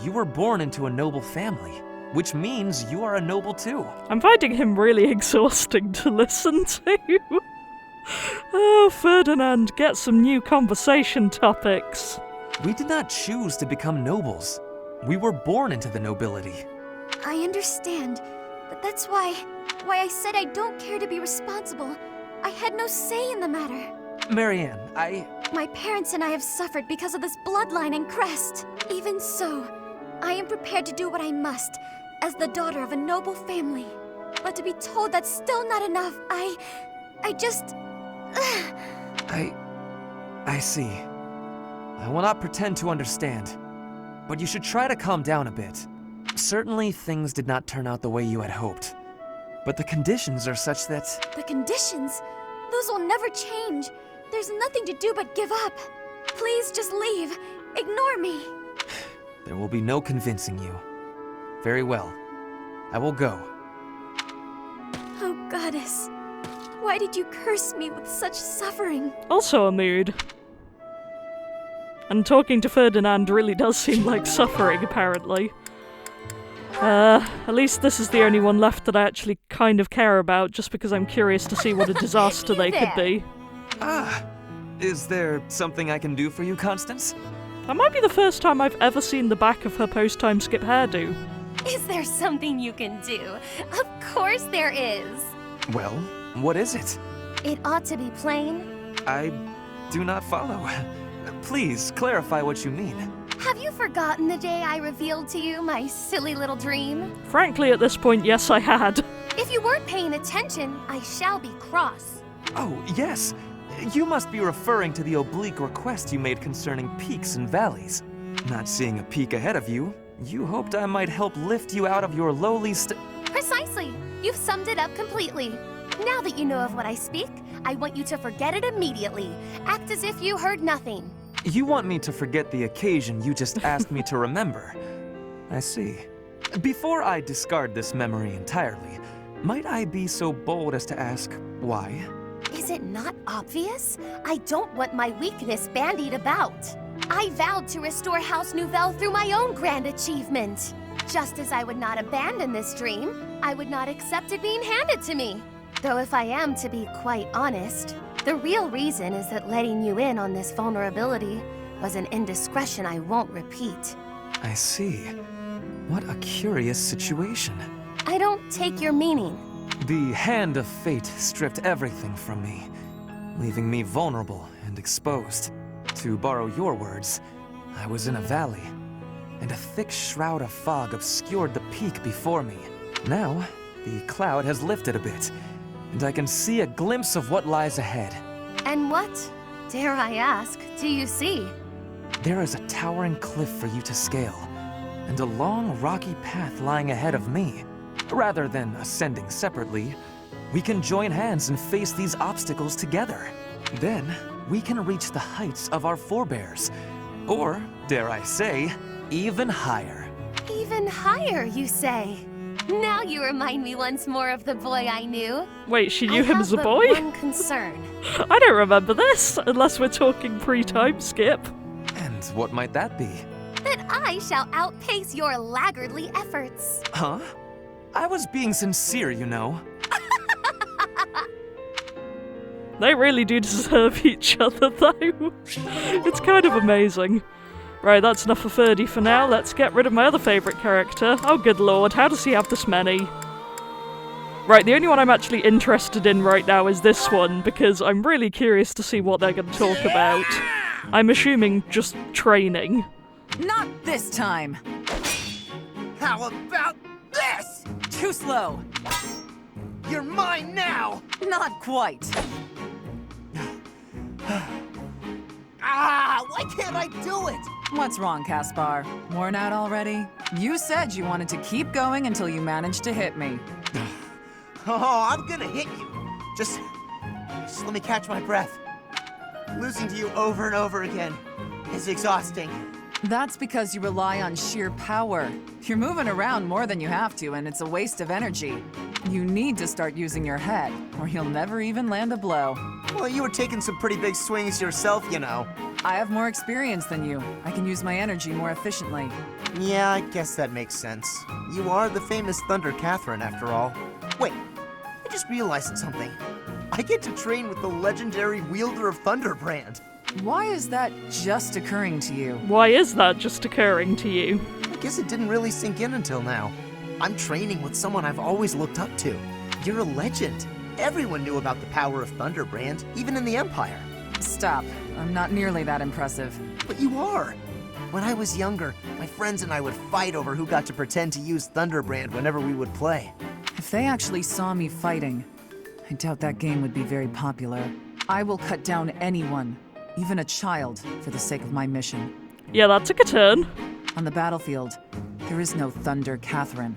you were born into a noble family, which means you are a noble too. I'm finding him really exhausting to listen to. Oh, Ferdinand, get some new conversation topics. We did not choose to become nobles. We were born into the nobility. I understand, but that's why I said I don't care to be responsible. I had no say in the matter. Marianne, My parents and I have suffered because of this bloodline and crest. Even so, I am prepared to do what I must, as the daughter of a noble family. But to be told that's still not enough, I just... I see. I will not pretend to understand, but you should try to calm down a bit. Certainly, things did not turn out the way you had hoped, but the conditions are such that... The conditions? Those will never change. There's nothing to do but give up. Please just leave. Ignore me. There will be no convincing you. Very well. I will go. Oh, Goddess. Why did you curse me with such suffering? Also a mood. And talking to Ferdinand really does seem like suffering, apparently. At least this is the only one left that I actually kind of care about, just because I'm curious to see what a disaster they could be. Is there something I can do for you, Constance? That might be the first time I've ever seen the back of her post-time skip hairdo. Is there something you can do? Of course there is. Well, what is it? It ought to be plain. I do not follow. Please, clarify what you mean. Have you forgotten the day I revealed to you my silly little dream? Frankly, at this point, yes, I had. If you weren't paying attention, I shall be cross. Oh, yes. You must be referring to the oblique request you made concerning peaks and valleys. Not seeing a peak ahead of you, you hoped I might help lift you out of your lowly Precisely. You've summed it up completely. Now that you know of what I speak, I want you to forget it immediately. Act as if you heard nothing. You want me to forget the occasion you just asked me to remember. I see. Before I discard this memory entirely, might I be so bold as to ask why? Is it not obvious? I don't want my weakness bandied about. I vowed to restore House Nouvelle through my own grand achievement. Just as I would not abandon this dream, I would not accept it being handed to me. Though if I am to be quite honest, the real reason is that letting you in on this vulnerability was an indiscretion I won't repeat. I see. What a curious situation. I don't take your meaning. The hand of fate stripped everything from me, leaving me vulnerable and exposed. To borrow your words, I was in a valley, and a thick shroud of fog obscured the peak before me. Now, the cloud has lifted a bit, and I can see a glimpse of what lies ahead. And what, dare I ask, do you see? There is a towering cliff for you to scale, and a long, rocky path lying ahead of me. Rather than ascending separately, we can join hands and face these obstacles together. Then, we can reach the heights of our forebears. Or, dare I say, even higher. Even higher, you say? Now you remind me once more of the boy I knew. Wait, she knew him as a boy? I have but one concern. I don't remember this, unless we're talking pre-time skip. And what might that be? That I shall outpace your laggardly efforts. Huh? I was being sincere, you know. They really do deserve each other, though. It's kind of amazing. Right, that's enough for Ferdy for now. Let's get rid of my other favourite character. Oh, good lord, how does he have this many? Right, the only one I'm actually interested in right now is this one, because I'm really curious to see what they're going to talk about. I'm assuming just training. Not this time! How about this? Too slow! You're mine now! Not quite! Why can't I do it? What's wrong, Caspar? Worn out already? You said you wanted to keep going until you managed to hit me. Oh, I'm gonna hit you. Just let me catch my breath. Losing to you over and over again is exhausting. That's because you rely on sheer power. You're moving around more than you have to, and it's a waste of energy. You need to start using your head, or you'll never even land a blow. Well, you were taking some pretty big swings yourself, you know. I have more experience than you. I can use my energy more efficiently. Yeah, I guess that makes sense. You are the famous Thunder Catherine, after all. Wait, I just realized something. I get to train with the legendary wielder of Thunderbrand. Why is that just occurring to you? Why is that just occurring to you? I guess it didn't really sink in until now. I'm training with someone I've always looked up to. You're a legend. Everyone knew about the power of Thunderbrand, even in the Empire. Stop. I'm not nearly that impressive. But you are. When I was younger, my friends and I would fight over who got to pretend to use Thunderbrand whenever we would play. If they actually saw me fighting, I doubt that game would be very popular. I will cut down anyone, even a child, for the sake of my mission. Yeah, that took a turn. On the battlefield, there is no Thunder Catherine.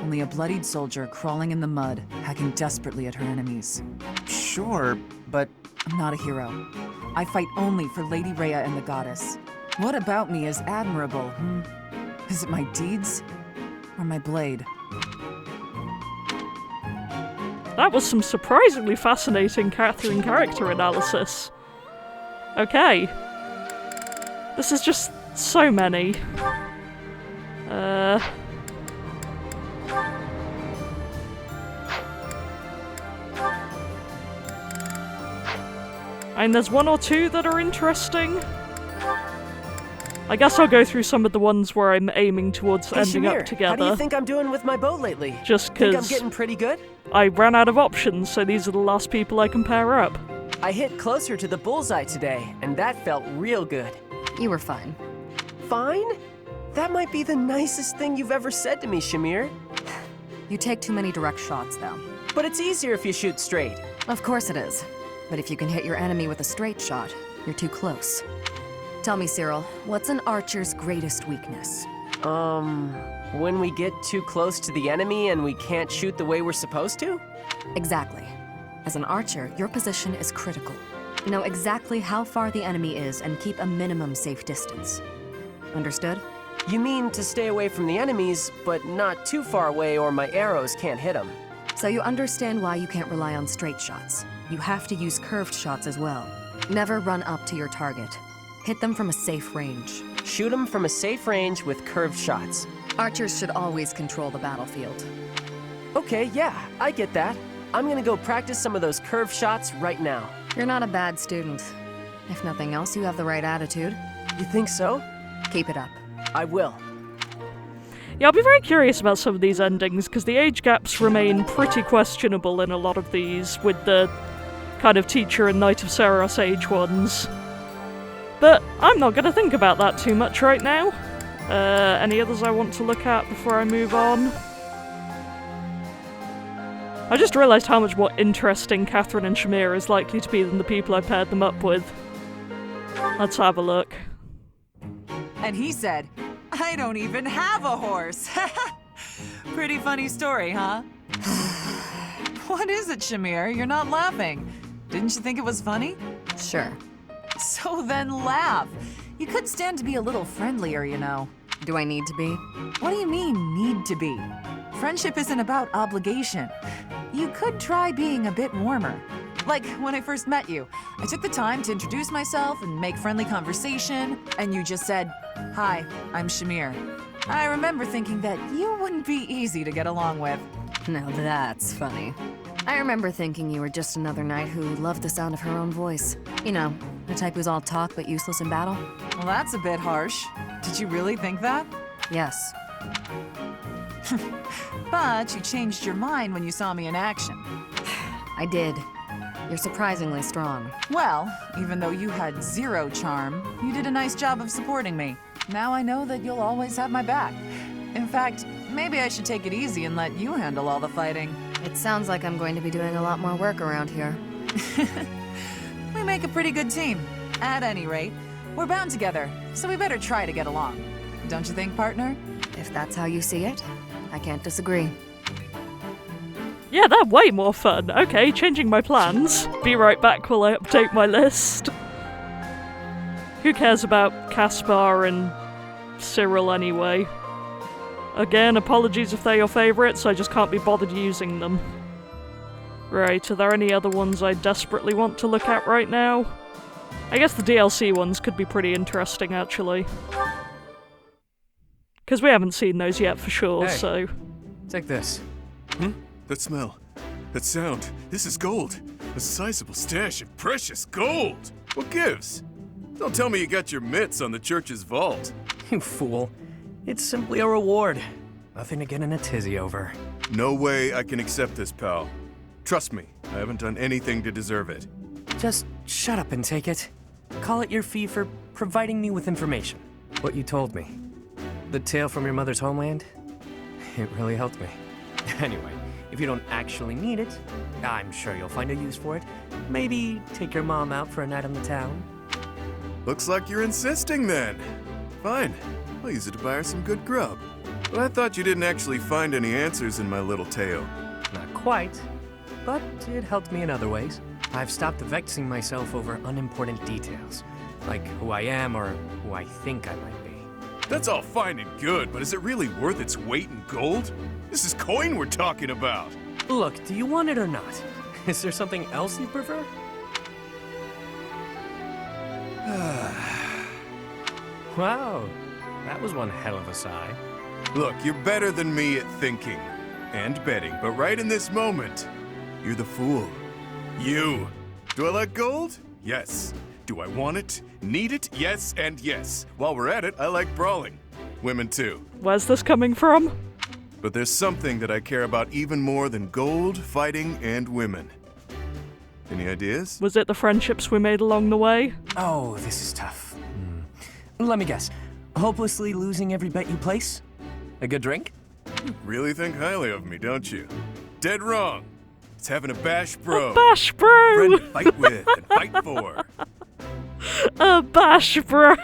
Only a bloodied soldier crawling in the mud, hacking desperately at her enemies. Sure, but I'm not a hero. I fight only for Lady Rhea and the Goddess. What about me is admirable, Is it my deeds? Or my blade? That was some surprisingly fascinating Catherine character analysis. Okay. This is just so many. And there's one or two that are interesting. I guess I'll go through some of the ones where I'm aiming towards ending Shamir, up together. How do you think I'm doing with my bow lately? Just Think I'm because getting pretty good? I ran out of options, so these are the last people I can pair up. I hit closer to the bullseye today, and that felt real good. You were fine. Fine? That might be the nicest thing you've ever said to me, Shamir. You take too many direct shots, though. But it's easier if you shoot straight. Of course it is. But if you can hit your enemy with a straight shot, you're too close. Tell me, Cyril, what's an archer's greatest weakness? When we get too close to the enemy and we can't shoot the way we're supposed to? Exactly. As an archer, your position is critical. Know exactly how far the enemy is and keep a minimum safe distance. Understood? You mean to stay away from the enemies, but not too far away or my arrows can't hit them. So you understand why you can't rely on straight shots. You have to use curved shots as well. Never run up to your target. Hit them from a safe range. Shoot them from a safe range with curved shots. Archers should always control the battlefield. Okay, yeah, I get that. I'm gonna go practice some of those curved shots right now. You're not a bad student. If nothing else, you have the right attitude. You think so? Keep it up. I will. Yeah, I'll be very curious about some of these endings, because the age gaps remain pretty questionable in a lot of these, with the kind of teacher and Knight of Seros age ones. But I'm not going to think about that too much right now. Any others I want to look at before I move on? I just realised how much more interesting Catherine and Shamir is likely to be than the people I paired them up with. Let's have a look. And he said, I don't even have a horse. Pretty funny story, huh? What is it, Shamir? You're not laughing. Didn't you think it was funny? Sure. So then laugh. You could stand to be a little friendlier, you know. Do I need to be? What do you mean, need to be? Friendship isn't about obligation. You could try being a bit warmer. Like when I first met you, I took the time to introduce myself and make friendly conversation, and you just said, "Hi, I'm Shamir." I remember thinking that you wouldn't be easy to get along with. Now that's funny. I remember thinking you were just another knight who loved the sound of her own voice. You know, the type who's all talk but useless in battle. Well, that's a bit harsh. Did you really think that? Yes. But you changed your mind when you saw me in action. I did. You're surprisingly strong. Well, even though you had zero charm, you did a nice job of supporting me. Now I know that you'll always have my back. In fact, maybe I should take it easy and let you handle all the fighting. It sounds like I'm going to be doing a lot more work around here. We make a pretty good team. At any rate, we're bound together, so we better try to get along. Don't you think, partner? If that's how you see it, I can't disagree. Yeah, they're way more fun. Okay, changing my plans. Be right back while I update my list. Who cares about Caspar and Cyril anyway. Again, apologies if they're your favourites, I just can't be bothered using them. Right, are there any other ones I desperately want to look at right now? I guess the DLC ones could be pretty interesting, actually. Because we haven't seen those yet for sure, Hey, so... Take this. That smell. That sound. This is gold. A sizable stash of precious gold. What gives? Don't tell me you got your mitts on the church's vault. You fool. It's simply a reward. Nothing to get in a tizzy over. No way I can accept this, pal. Trust me, I haven't done anything to deserve it. Just shut up and take it. Call it your fee for providing me with information. What you told me. The tale from your mother's homeland? It really helped me. Anyway, if you don't actually need it, I'm sure you'll find a use for it. Maybe take your mom out for a night on the town. Looks like you're insisting then. Fine, I'll use it to buy her some good grub. But I thought you didn't actually find any answers in my little tale. Not quite, but it helped me in other ways. I've stopped vexing myself over unimportant details, like who I am or who I think I might be. That's all fine and good, but is it really worth its weight in gold? This is coin we're talking about. Look, do you want it or not? Is there something else you prefer? Wow, that was one hell of a sigh. Look, you're better than me at thinking and betting, but right in this moment, you're the fool. You. Do I like gold? Yes. Do I want it? Need it? Yes and yes. While we're at it, I like brawling. Women too. Where's this coming from? But there's something that I care about even more than gold, fighting, and women. Any ideas? Was it the friendships we made along the way? Oh, this is tough. Let me guess. Hopelessly losing every bet you place? A good drink? You really think highly of me, don't you? Dead wrong. It's having a bash bro. A bash bro! Friend to fight with and fight for. A bash bro!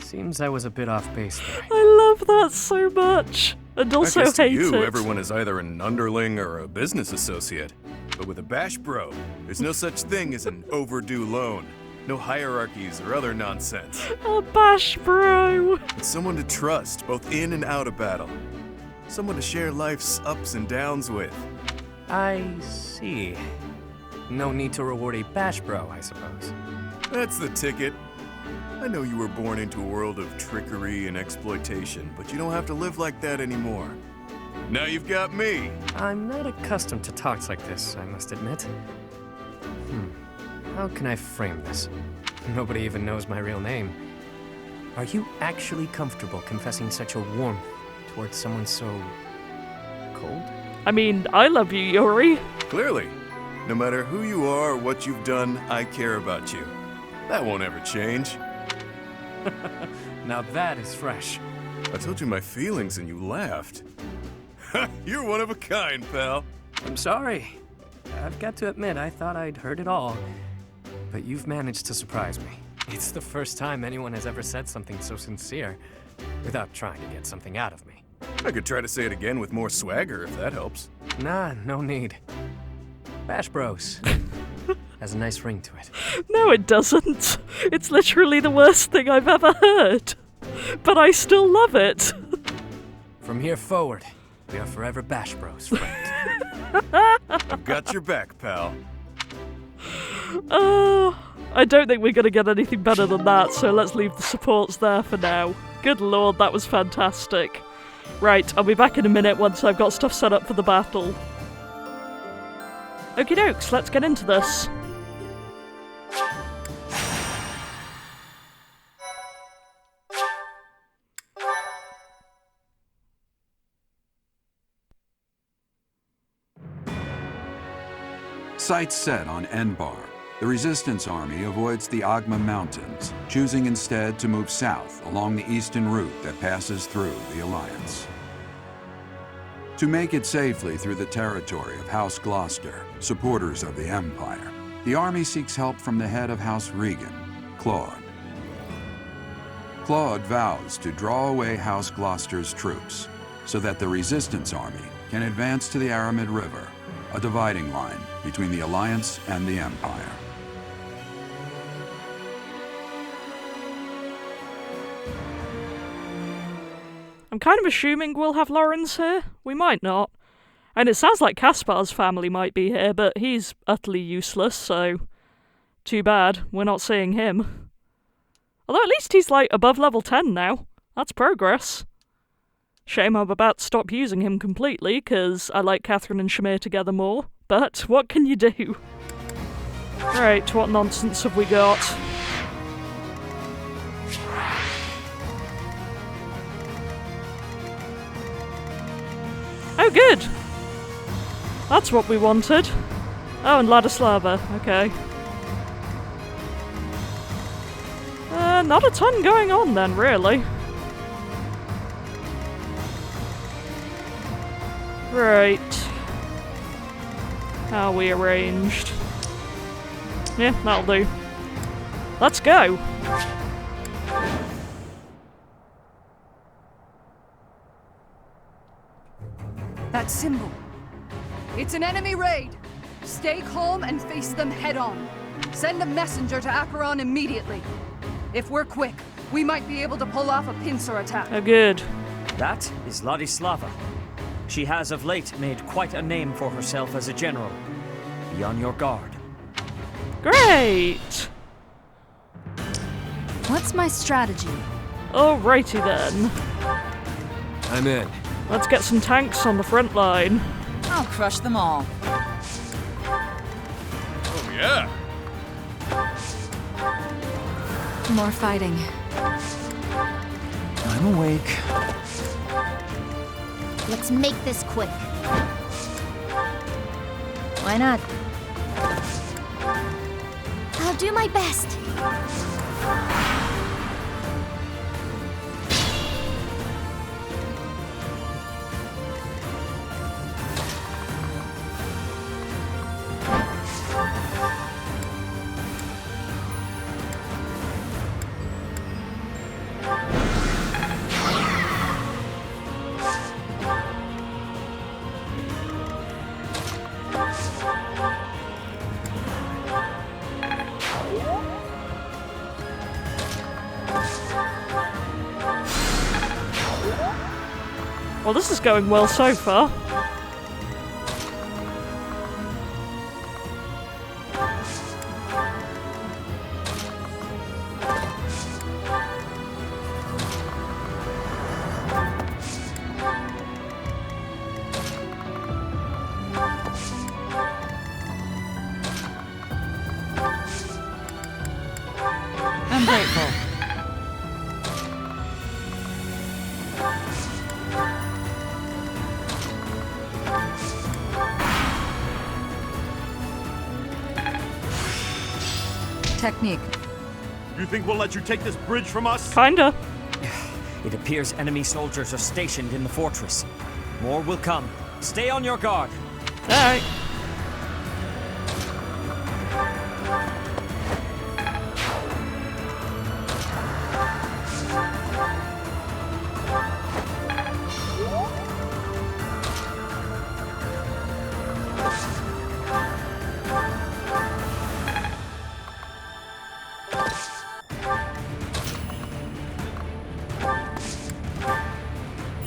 Seems I was a bit off base there. I love that so much. And also I guess hate to you, it. everyone is either an underling or a business associate. But with a bash bro, there's no such thing as an overdue loan. No hierarchies or other nonsense. A bash bro! It's someone to trust, both in and out of battle. Someone to share life's ups and downs with. I see. No need to reward a bash bro, I suppose. That's the ticket. I know you were born into a world of trickery and exploitation, but you don't have to live like that anymore. Now you've got me. I'm not accustomed to talks like this, I must admit. How can I frame this? Nobody even knows my real name. Are you actually comfortable confessing such a warmth towards someone so... cold? I mean, I love you, Yuri. Clearly. No matter who you are or what you've done, I care about you. That won't ever change. Now that is fresh. I told you my feelings and you laughed. You're one of a kind, pal. I'm sorry. I've got to admit, I thought I'd heard it all. But you've managed to surprise me. It's the first time anyone has ever said something so sincere without trying to get something out of me. I could try to say it again with more swagger if that helps. Nah, no need. Bash Bros. Has a nice ring to it. No, it doesn't. It's literally the worst thing I've ever heard. But I still love it. From here forward, we are forever Bash Bros, friend. I've got your back, pal. I don't think we're going to get anything better than that, so let's leave the supports there for now. Good lord, that was fantastic. Right, I'll be back in a minute once I've got stuff set up for the battle. Okie dokes, let's get into this. Sights set on Enbar. The Resistance Army avoids the Agma Mountains, choosing instead to move south along the eastern route that passes through the Alliance. To make it safely through the territory of House Gloucester, supporters of the Empire, the army seeks help from the head of House Regan, Claude. Claude vows to draw away House Gloucester's troops so that the Resistance Army can advance to the Aramid River, a dividing line between the Alliance and the Empire. I'm kind of assuming we'll have Lawrence here. We might not. And it sounds like Caspar's family might be here, but he's utterly useless, so too bad we're not seeing him. Although at least he's like above level 10 now. That's progress. Shame I'm about to stop using him completely, because I like Catherine and Shamir together more. But what can you do? Right, what nonsense have we got? Oh, good! That's what we wanted. Oh, and Ladislava. Okay. Not a ton going on then, really. Right. How are we arranged? Yeah, that'll do. Let's go! That symbol. It's an enemy raid. Stay calm and face them head on. Send a messenger to Acheron immediately. If we're quick, we might be able to pull off a pincer attack. Oh, good. That is Ladislava. She has of late made quite a name for herself as a general. Be on your guard. Great! What's my strategy? Alrighty then. I'm in. Let's get some tanks on the front line. I'll crush them all. Oh, yeah. More fighting. I'm awake. Let's make this quick. Why not? I'll do my best. Well, this is going well so far. I'm grateful. Technique. You think we'll let you take this bridge from us? Kinda. It appears enemy soldiers are stationed in the fortress. More will come. Stay on your guard. Alright.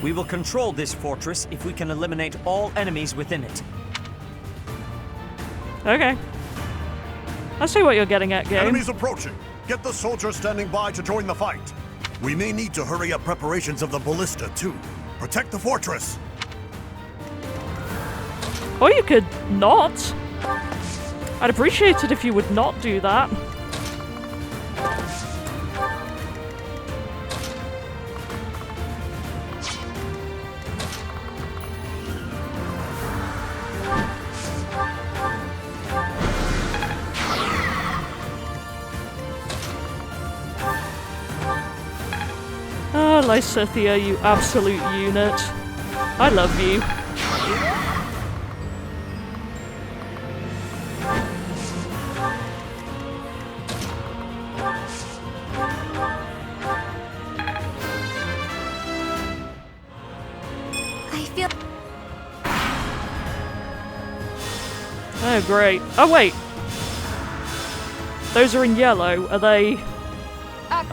We will control this fortress if we can eliminate all enemies within it. Okay. I see what you're getting at, game. Enemies approaching. Get the soldiers standing by to join the fight. We may need to hurry up preparations of the ballista, too. Protect the fortress. Or you could not. I'd appreciate it if you would not do that. Oh, Lysithia, you absolute unit. I love you. I feel... Oh, great. Oh, wait. Those are in yellow. Are they...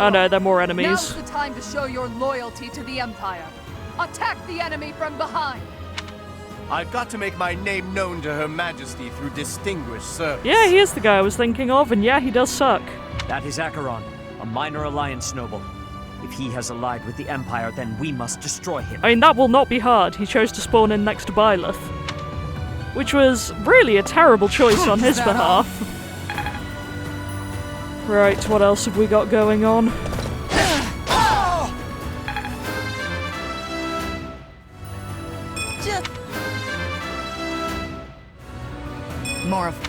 Oh no, they're more enemies. Now's the time to show your loyalty to the Empire. Attack the enemy from behind! I've got to make my name known to Her Majesty through distinguished service. Yeah, he is the guy I was thinking of, and yeah, he does suck. That is Acheron, a minor Alliance noble. If he has allied with the Empire, then we must destroy him. I mean, that will not be hard. He chose to spawn in next to Byleth, which was really a terrible choice on his behalf. Right, what else have we got going on? More of...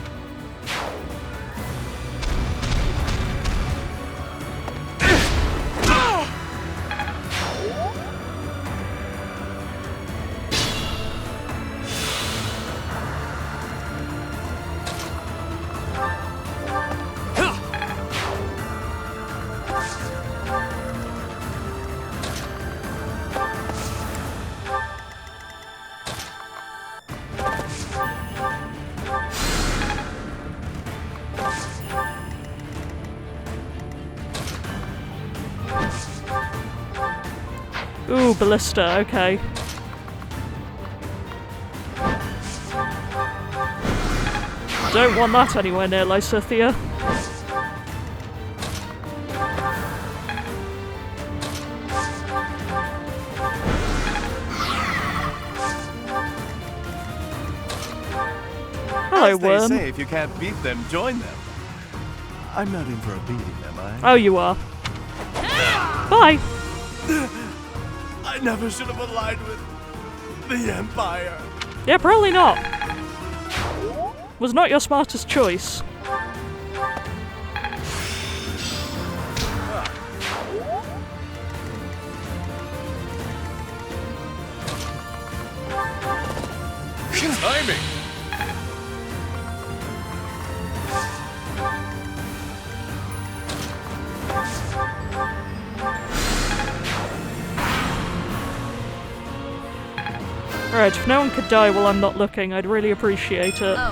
Ooh, ballista, okay. Don't want that anywhere near Lysithea. Hello, As they worm. say, if you can't beat them, join them. I'm not in for a beating, am I? Oh, you are. Bye! I never should have aligned with the Empire. Yeah, probably not. Was not your smartest choice. Timing! Right, if no one could die while I'm not looking, I'd really appreciate it. Oh.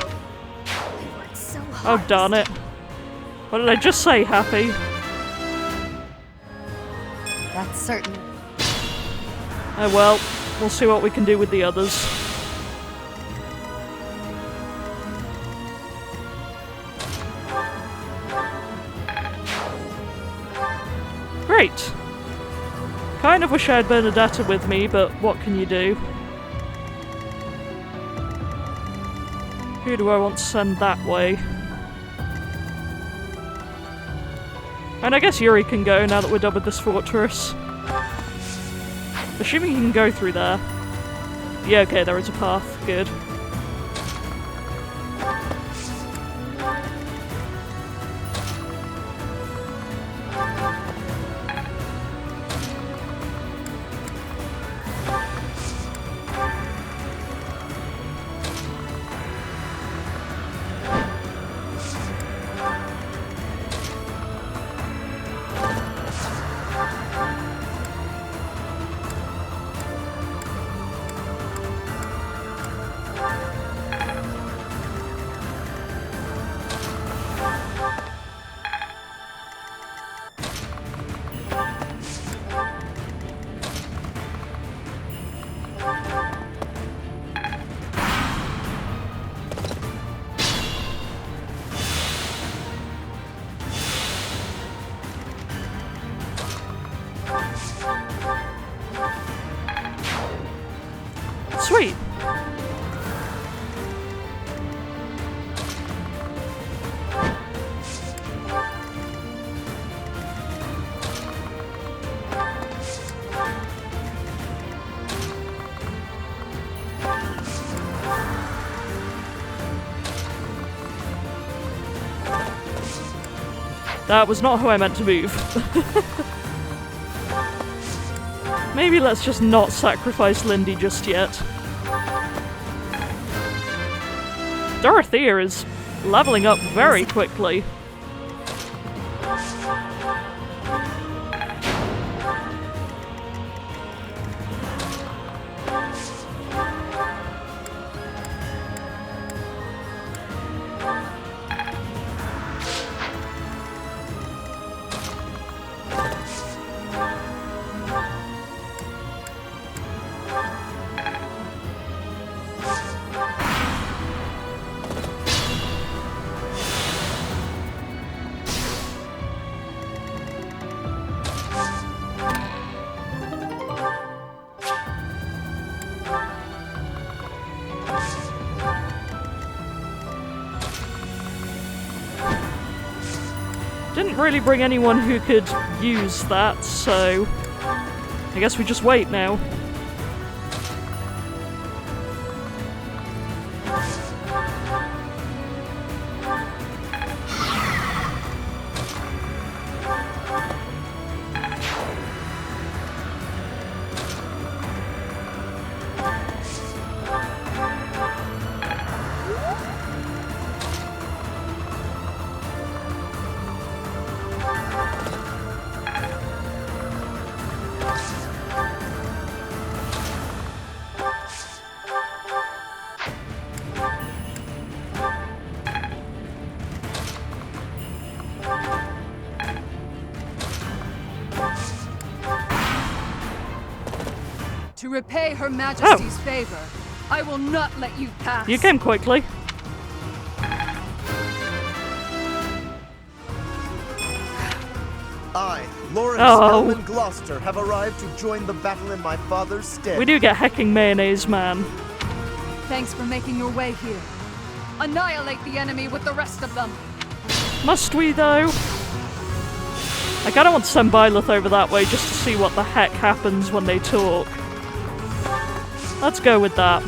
I worked so hard. Oh, darn it. What did I just say, Happy? That's certain. Oh well, we'll see what we can do with the others. Great! Kind of wish I had Bernadetta with me, but what can you do? Who do I want to send that way? And I guess Yuri can go now that we're done with this fortress. Assuming he can go through there. Yeah, okay, there is a path. Good. Sweet. That was not how I meant to move. Maybe let's just not sacrifice Lindy just yet. Dorothea is leveling up very quickly. Didn't really bring anyone who could use that, so I guess we just wait now. To repay Her Majesty's favor, I will not let you pass. You came quickly. I, Lawrence Elman Gloucester, have arrived to join the battle in my father's stead. We do get hecking mayonnaise, man. Thanks for making your way here. Annihilate the enemy with the rest of them. Must we, though? I kinda want to send Byleth over that way just to see what the heck happens when they talk. Let's go with that.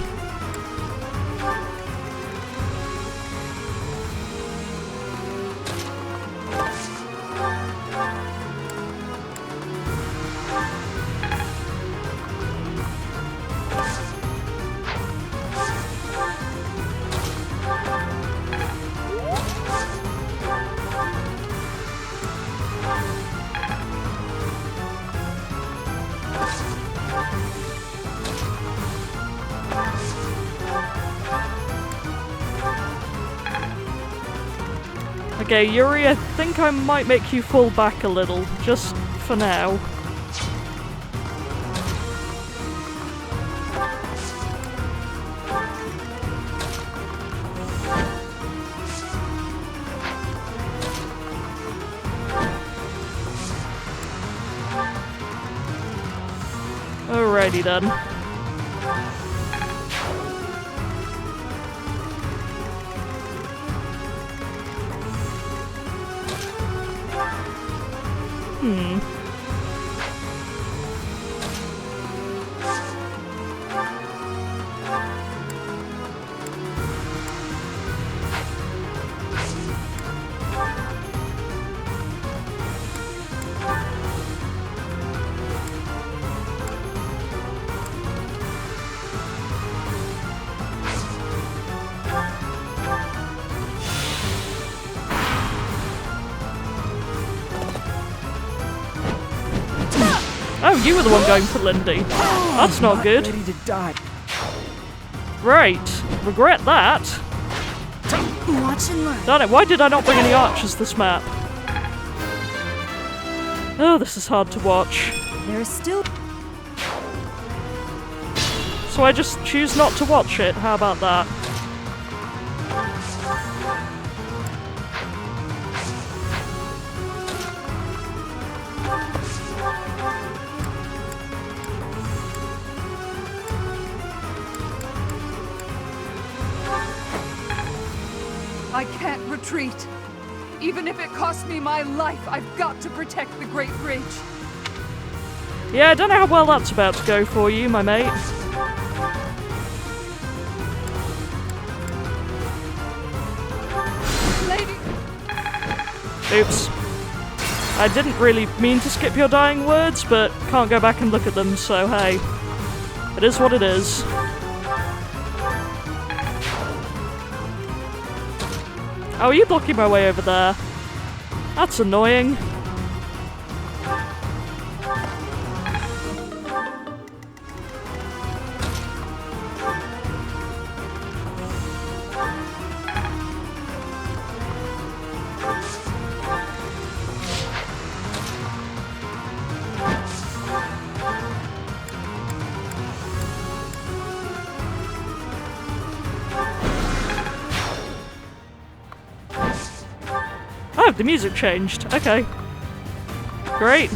Okay, Yuri, I think I might make you fall back a little, just for now. Alrighty then. Oh, you were the one going for Lindy. That's not good. Ready to die. Right. Regret that. Watch and learn. Darn it, why did I not bring any archers this map? Oh, this is hard to watch. There is still... So I just choose not to watch it. How about that? I can't retreat. Even if it costs me my life, I've got to protect the Great Bridge. Yeah, I don't know how well that's about to go for you, my mate. Lady... Oops. I didn't really mean to skip your dying words, but can't go back and look at them, so hey. It is what it is. Oh, are you blocking my way over there? That's annoying. Oh, the music changed. Okay. Great.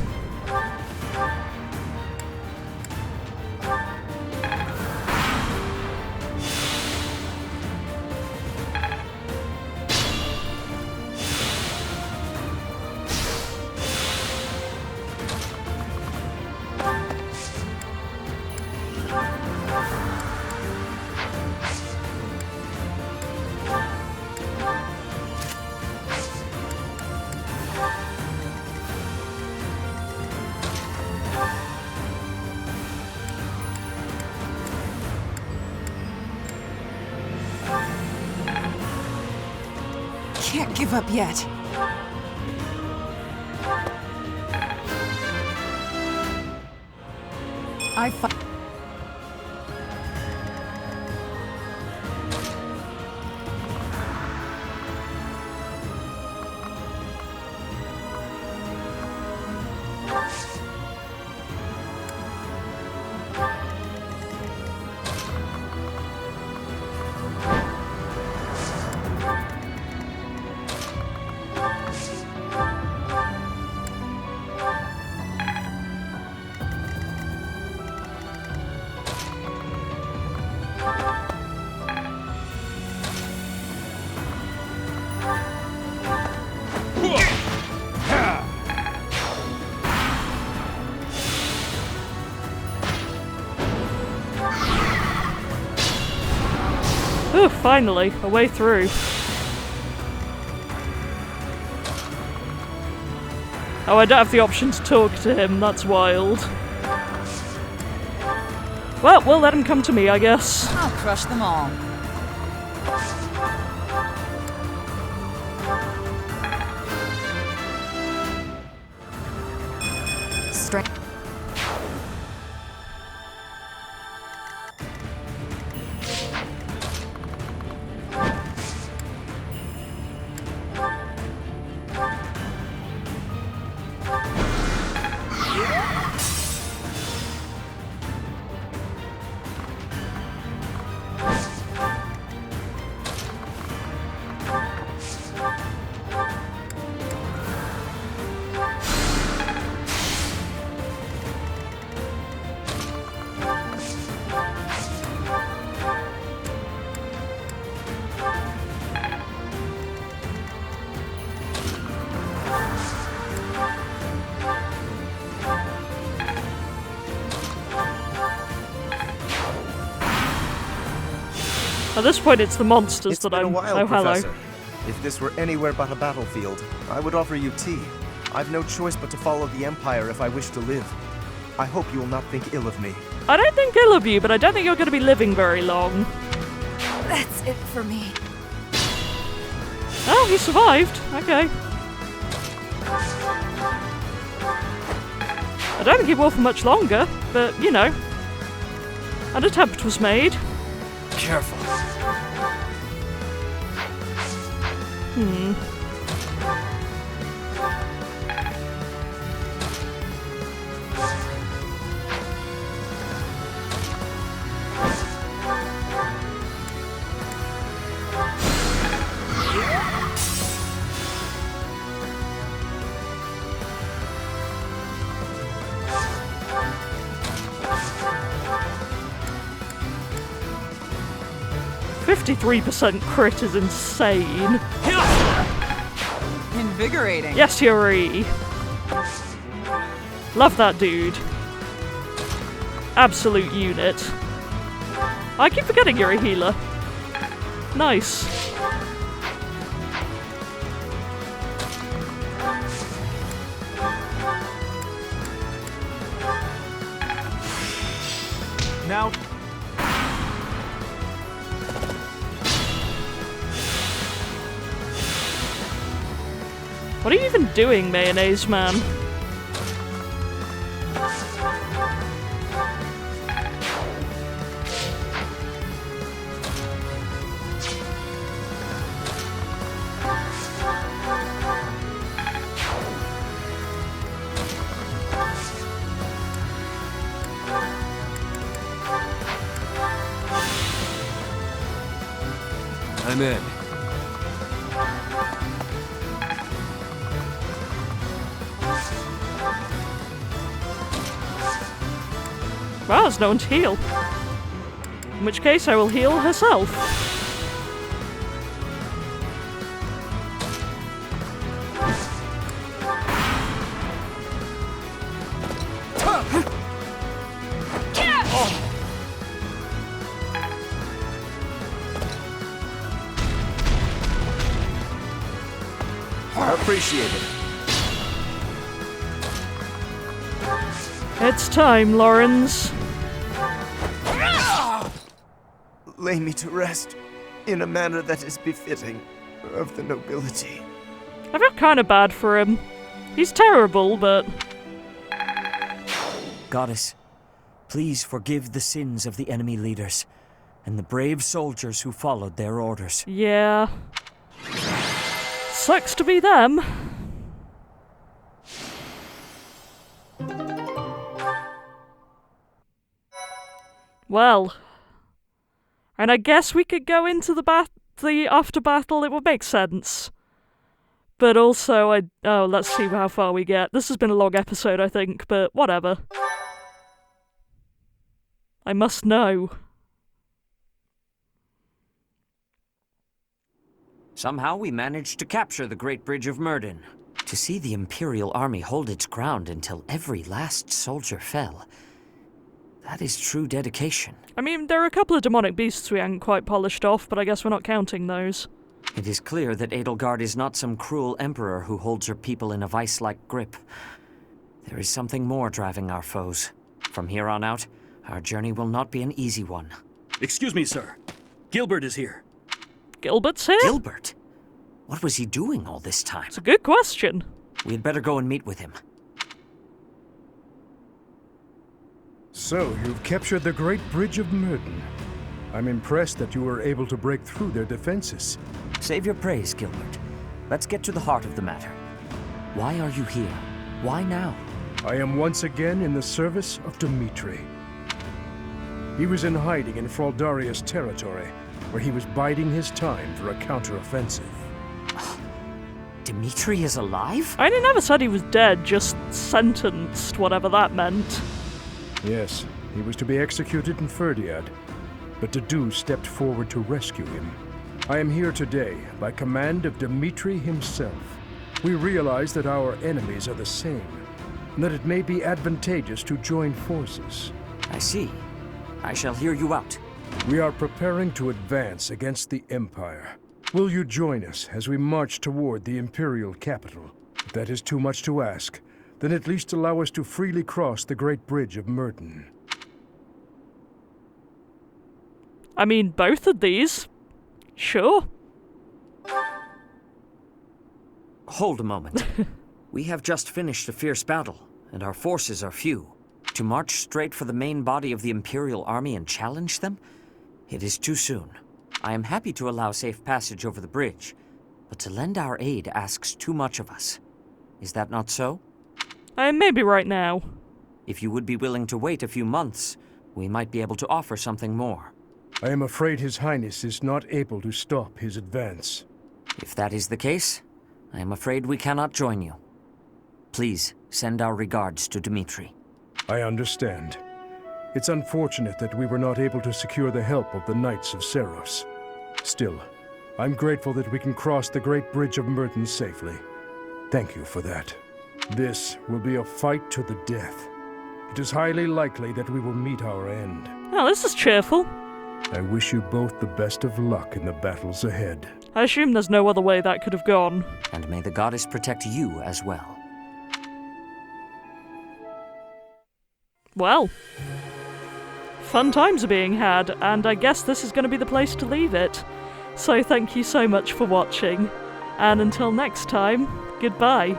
give up yet. Ooh, finally, a way through. Oh, I don't have the option to talk to him, that's wild. Well, we'll let him come to me, I guess. I'll crush them all. Strength. At this point, it's the monsters that I'm. While, oh, hello. Professor. If this were anywhere but a battlefield, I would offer you tea. I've no choice but to follow the Empire if I wish to live. I hope you will not think ill of me. I don't think ill of you, but I don't think you're going to be living very long. That's it for me. Oh, he survived. Okay. I don't think he will for much longer, but, you know. An attempt was made. Careful. Hmm. %53 crit is insane. Invigorating. Yes, Yuri. Love that dude. Absolute unit. I keep forgetting you're a healer. Nice. Now. What are you even doing, Mayonnaise Man? I'm in. Well, there's no one to heal. In which case, I will heal herself. Appreciate it. It's time, Lawrence. Lay me to rest in a manner that is befitting of the nobility. I feel kind of bad for him. He's terrible, but... Goddess, please forgive the sins of the enemy leaders and the brave soldiers who followed their orders. Yeah. Sucks to be them. Well, and I guess we could go into the after battle. It would make sense. But also, let's see how far we get. This has been a long episode, I think, but whatever. I must know. Somehow we managed to capture the Great Bridge of Myrddin. To see the Imperial army hold its ground until every last soldier fell. That is true dedication. I mean, there are a couple of demonic beasts we haven't quite polished off, but I guess we're not counting those. It is clear that Edelgard is not some cruel emperor who holds her people in a vice-like grip. There is something more driving our foes. From here on out, our journey will not be an easy one. Excuse me, sir. Gilbert is here. Gilbert's here? Gilbert? What was he doing all this time? It's a good question. We'd better go and meet with him. So, you've captured the Great Bridge of Myrddin. I'm impressed that you were able to break through their defenses. Save your praise, Gilbert. Let's get to the heart of the matter. Why are you here? Why now? I am once again in the service of Dimitri. He was in hiding in Fraldaria's territory, where he was biding his time for a counteroffensive. Dimitri is alive? I never said he was dead, just sentenced, whatever that meant. Yes, he was to be executed in Ferdiad, but Dedu stepped forward to rescue him. I am here today by command of Dimitri himself. We realize that our enemies are the same, and that it may be advantageous to join forces. I see. I shall hear you out. We are preparing to advance against the Empire. Will you join us as we march toward the Imperial capital? If that is too much to ask, then at least allow us to freely cross the Great Bridge of Myrddin. I mean, both of these. Sure. Hold a moment. We have just finished a fierce battle, and our forces are few. To march straight for the main body of the Imperial army and challenge them? It is too soon. I am happy to allow safe passage over the bridge, but to lend our aid asks too much of us. Is that not so? Maybe right now. If you would be willing to wait a few months, we might be able to offer something more. I am afraid His Highness is not able to stop his advance. If that is the case, I am afraid we cannot join you. Please, send our regards to Dimitri. I understand. It's unfortunate that we were not able to secure the help of the Knights of Seros. Still, I'm grateful that we can cross the Great Bridge of Myrddin safely. Thank you for that. This will be a fight to the death. It is highly likely that we will meet our end. Oh, this is cheerful. I wish you both the best of luck in the battles ahead. I assume there's no other way that could have gone. And may the goddess protect you as well. Well, fun times are being had, and I guess this is going to be the place to leave it. So thank you so much for watching, and until next time, goodbye.